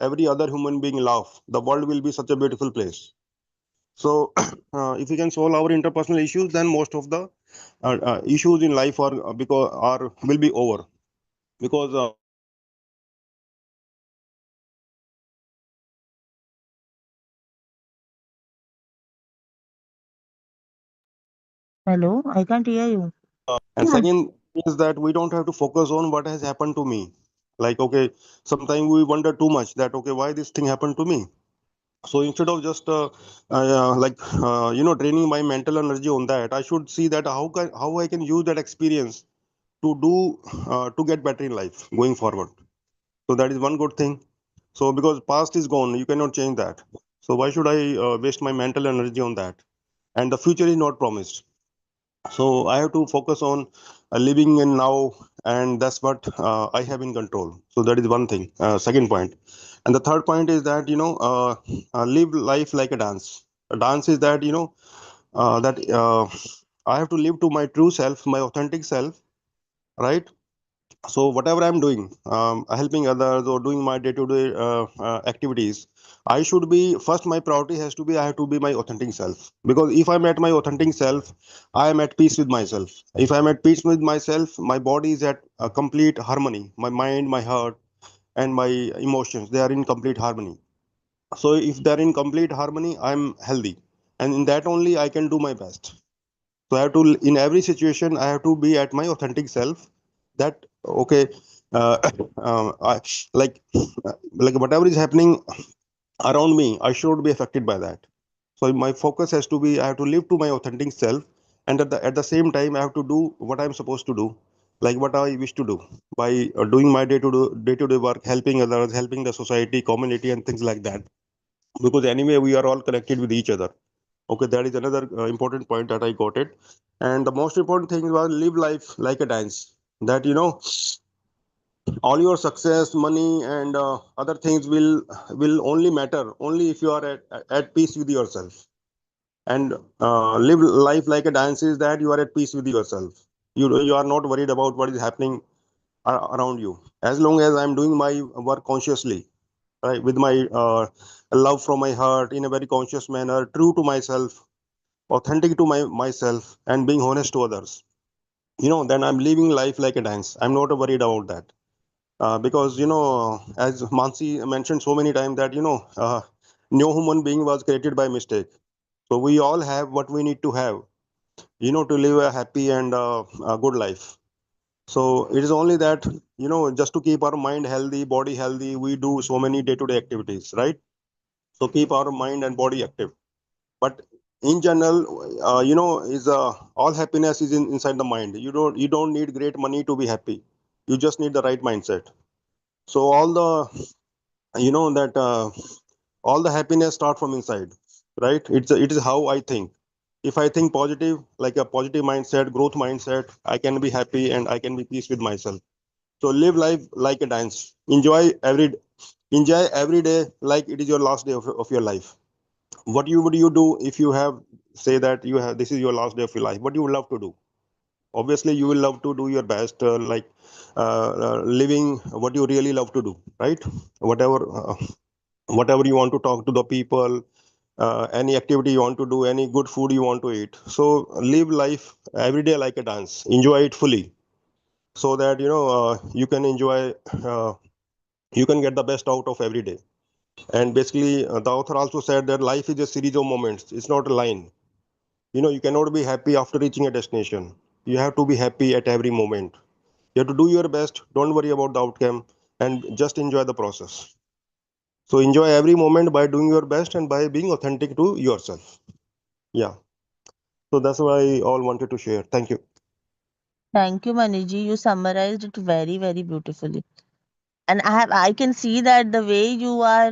S2: every other human being laugh, the world will be such a beautiful place. So if we can solve our interpersonal issues, then most of the issues in life are because are will be over because
S3: Hello, I can't hear you.
S2: and second is that we don't have to focus on what has happened to me. Like, okay, sometimes we wonder too much that, okay, why this thing happened to me? So instead of just draining my mental energy on that, I should see that how I can use that experience to get better in life going forward. So that is one good thing. So because past is gone, you cannot change that. So why should I waste my mental energy on that? And the future is not promised. So I have to focus on living in now, and that's what I have in control. So that is one thing, second point. And the third point is that live life like a dance. A dance is that that I have to live to my true self, my authentic self, right? So whatever I'm doing, helping others or doing my day-to-day activities, I should be first, my priority has to be I have to be my authentic self, because if I'm at my authentic self, I am at peace with myself. If I'm at peace with myself, my body is at a complete harmony, my mind, my heart, and my emotions, they are in complete harmony. So if they're in complete harmony, I'm healthy, and in that only I can do my best. So I have to, in every situation, I have to be at my authentic self. That okay, uh, like like whatever is happening around me, I should be affected by that. So my focus has to be I have to live to my authentic self, and at the same time I have to do what I'm supposed to do, like what I wish to do by doing my day to day work, helping others, helping the society, community, and things like that. Because anyway, we are all connected with each other. Okay, that is another important point that I got it. And the most important thing was live life like a dance. That all your success, money, and other things will only matter only if you are at peace with yourself. And live life like a dance is that you are at peace with yourself. You are not worried about what is happening around you. As long as I'm doing my work consciously, right? With my love from my heart in a very conscious manner, true to myself, authentic to myself, and being honest to others. Then I'm living life like a dance. I'm not worried about that. Because as Mansi mentioned so many times that no human being was created by mistake. So we all have what we need to have, to live a happy and a good life. So it is only that, just to keep our mind healthy, body healthy, we do so many day-to-day activities, right? So keep our mind and body active. But in general, is all happiness is inside the mind. You don't need great money to be happy. You just need the right mindset. So all the that all the happiness start from inside, right? It is how I think. If I think positive, like a positive mindset, growth mindset, I can be happy and I can be peace with myself. So live life like a dance. Enjoy every day like it is your last day of your life. What would you do if you have, say that you have, this is your last day of your life, what you would love to do? Obviously you will love to do your best, living what you really love to do, right? Whatever you want to talk to the people, any activity you want to do, any good food you want to eat. So live life every day like a dance, enjoy it fully, so that you can enjoy, uh, you can get the best out of every day. And basically, the author also said that life is a series of moments, it's not a line. You cannot be happy after reaching a destination. You have to be happy at every moment. You have to do your best, don't worry about the outcome, and just enjoy the process. So enjoy every moment by doing your best and by being authentic to yourself. Yeah. So that's what I all wanted to share. Thank you.
S3: Thank you, Maniji. You summarized it very, very beautifully. And I can see that the way you are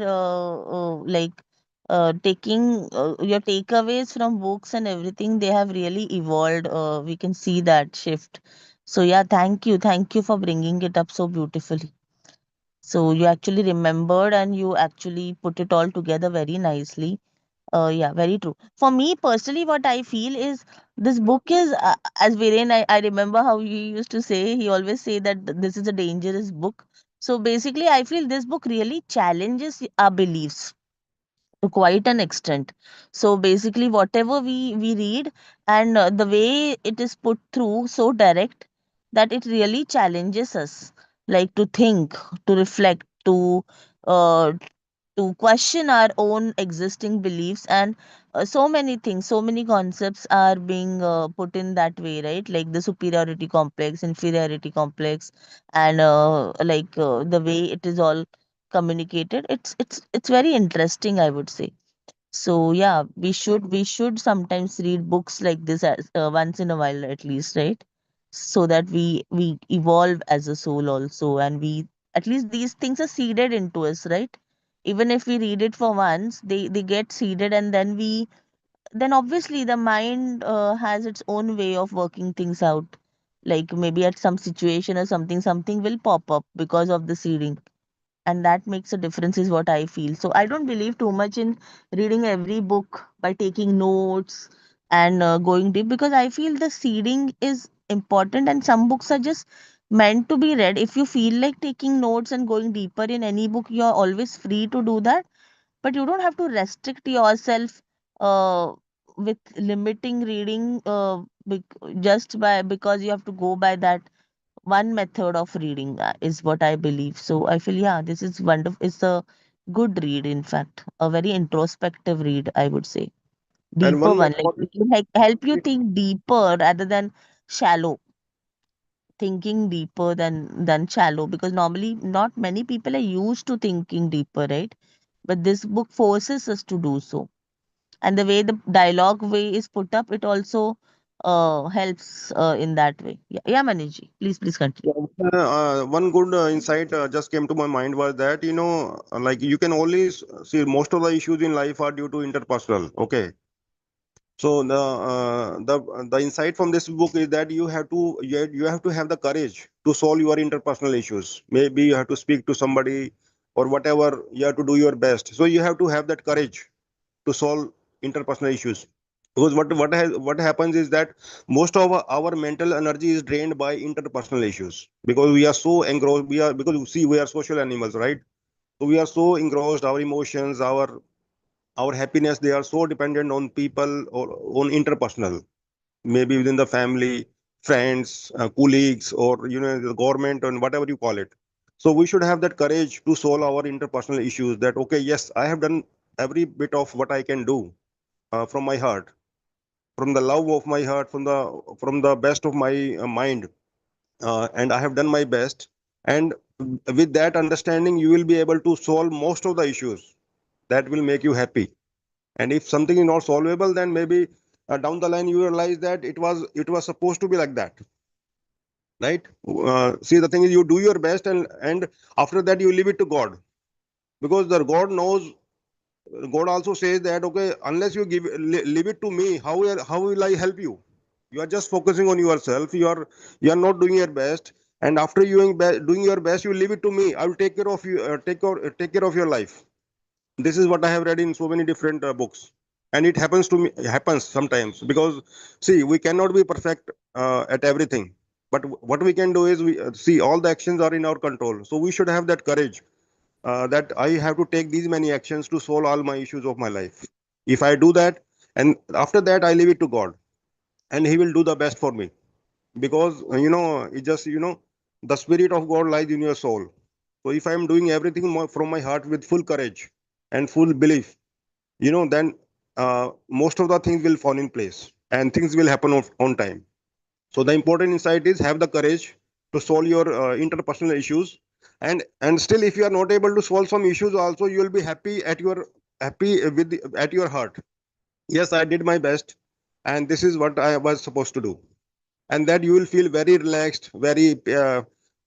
S3: taking your takeaways from books and everything, they have really evolved. We can see that shift. So yeah, thank you for bringing it up so beautifully. So you actually remembered and you actually put it all together very nicely. Yeah, very true. For me personally, what I feel is this book is, as Viren, I remember how he used to say, he always say that this is a dangerous book. So basically, I feel this book really challenges our beliefs to quite an extent. So basically, whatever we read and the way it is put through so direct that it really challenges us, like to think, to reflect, uh, to question our own existing beliefs, and so many things, so many concepts are being put in that way, right? Like the superiority complex, inferiority complex, and the way it is all communicated, it's very interesting, I would say. So yeah, we should sometimes read books like this as, once in a while at least, right? So that we evolve as a soul also, and we, at least these things are seeded into us, right? Even if we read it for once, they get seeded, and then obviously the mind has its own way of working things out. Like maybe at some situation or something will pop up because of the seeding, and that makes a difference is what I feel. So I don't believe too much in reading every book by taking notes and going deep, because I feel the seeding is important, and some books are just meant to be read. If you feel like taking notes and going deeper in any book, you're always free to do that, but you don't have to restrict yourself with limiting reading just by because you have to go by that one method of reading, is what I believe. So I feel, yeah, this is wonderful. It's a good read, in fact, a very introspective read, I would say.
S2: And
S3: Deeper
S2: one more
S3: one, like
S2: thought.
S3: it will help you think deeper rather than shallow. Thinking deeper than shallow, because normally not many people are used to thinking deeper, right? But this book forces us to do so, and the way the dialogue way is put up, it also helps in that way. Yeah, yeah, Maniji, please continue.
S2: Yeah, one good insight just came to my mind was that, like you can always see most of the issues in life are due to interpersonal. Okay. So the insight from this book is that you have to have the courage to solve your interpersonal issues. Maybe you have to speak to somebody or whatever. You have to do your best. So you have to have that courage to solve interpersonal issues. Because what happens is that most of our mental energy is drained by interpersonal issues, because we are so engrossed. We are, because see, we are social animals, right? So we are so engrossed, our emotions, our happiness, they are so dependent on people or on interpersonal, maybe within the family, friends, colleagues, or the government, and whatever you call it. So we should have that courage to solve our interpersonal issues. That okay, yes, I have done every bit of what I can do from my heart, from the love of my heart, from the best of my mind, and I have done my best. And with that understanding, you will be able to solve most of the issues that will make you happy. And if something is not solvable, then maybe down the line you realize that it was supposed to be like that, right? See, the thing is, you do your best, and after that you leave it to God, because the God knows. God also says that okay, unless you leave it to me, how will I help you? You are just focusing on yourself. You are not doing your best, and after doing your best, you leave it to me. I will take care of you. Take care of your life. This is what I have read in so many different books, and it happens to me. Happens sometimes because see, we cannot be perfect at everything, but what we can do is we see all the actions are in our control. So we should have that courage that I have to take these many actions to solve all my issues of my life. If I do that, and after that, I leave it to God, and He will do the best for me. Because it just the spirit of God lies in your soul. So if I am doing everything from my heart with full courage and full belief, then most of the things will fall in place and things will happen on time. So the important insight is have the courage to solve your interpersonal issues, and still, if you are not able to solve some issues, also you will be happy at your heart. Yes, I did my best, and this is what I was supposed to do, and that you will feel very relaxed, very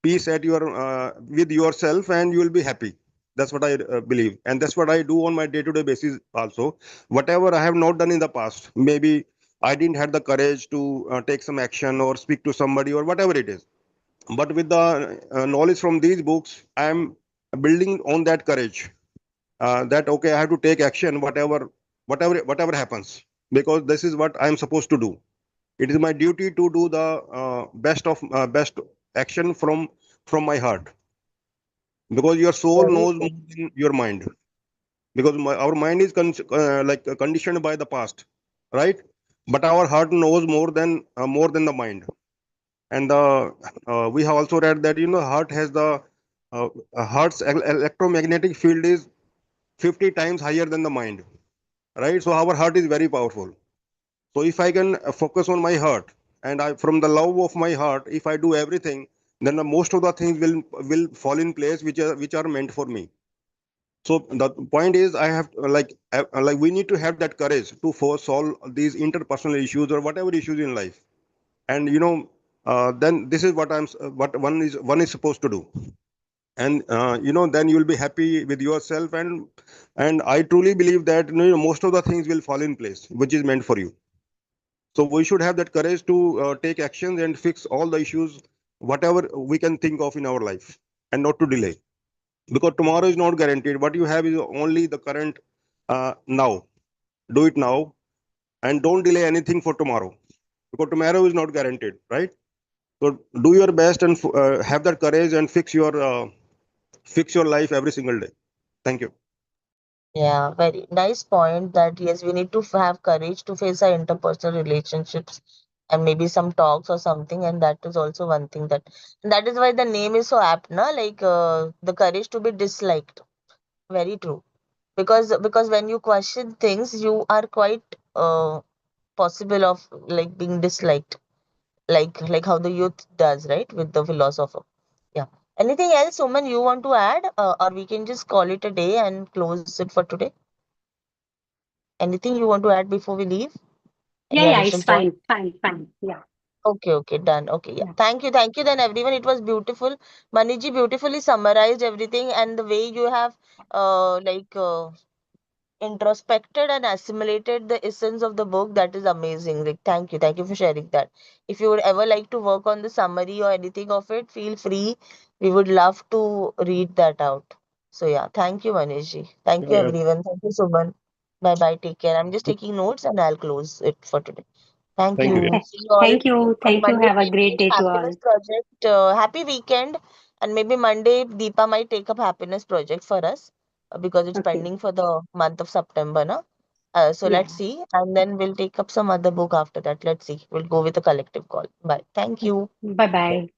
S2: peace at your with yourself, and you will be happy. That's what I believe, and that's what I do on my day-to-day basis. Also, whatever I have not done in the past, maybe I didn't have the courage to take some action or speak to somebody or whatever it is. But with the knowledge from these books, I am building on that courage. That okay, I have to take action, whatever happens, because this is what I am supposed to do. It is my duty to do the best action from my heart, because your soul
S3: Very
S2: knows more
S3: true.
S2: than your mind. Because our mind is conditioned by the past, right? But our heart knows more than the mind. And we have also read that heart has the heart's electromagnetic field is 50 times higher than the mind, right? So our heart is very powerful. So if I can focus on my heart, and I from the love of my heart, if I do everything, then the most of the things will fall in place, which are meant for me. So the point is, I have like we need to have that courage to solve these interpersonal issues or whatever issues in life. And then this is what one is supposed to do. And then you will be happy with yourself, and I truly believe that most of the things will fall in place which is meant for you. So we should have that courage to take actions and fix all the issues, whatever we can think of in our life, and not to delay, because tomorrow is not guaranteed. What you have is only the current now. Do it now, and don't delay anything for tomorrow, because tomorrow is not guaranteed, right? So do your best and have that courage and fix your life every single day. Thank you.
S3: Yeah, very nice point that yes, we need to have courage to face our interpersonal relationships and maybe some talks or something, and that is also one thing that is why the name is so apt, na? Like the courage to be disliked. Very true. Because when you question things, you are quite possible of like being disliked, like how the youth does, right, with the philosopher. Yeah. Anything else, Suman, you want to add, or we can just call it a day and close it for today? Anything you want to add before we leave?
S5: Yeah,
S3: Any
S5: yeah,
S3: additional
S5: it's
S3: point?
S5: fine, fine, fine. Yeah,
S3: Okay, okay, done. Okay, yeah.
S5: yeah.
S3: Thank you then everyone. It was beautiful. Maniji beautifully summarized everything, and the way you have introspected and assimilated the essence of the book, that is amazing. Like, thank you for sharing that. If you would ever like to work on the summary or anything of it, feel free. We would love to read that out. So yeah, thank you, Manishji. Thank you,
S2: Yeah,
S3: everyone. Thank you, Suman. Bye bye. Take care. I'm just taking notes and I'll close it for today. Thank
S2: thank you.
S3: you.
S5: Th-
S3: See you all
S5: Thank you,
S3: on
S5: thank you.
S3: Monday
S5: Have a great
S3: evening.
S5: day to
S3: Happiness
S5: all.
S3: Project. Happy weekend. And maybe Monday, Deepa might take up happiness project for us because it's
S5: Okay.
S3: pending for the month of September, no? So
S5: Yeah.
S3: let's see. And then we'll take up some other book after that. Let's see. We'll go with a collective call. Bye. Thank you.
S5: Bye bye.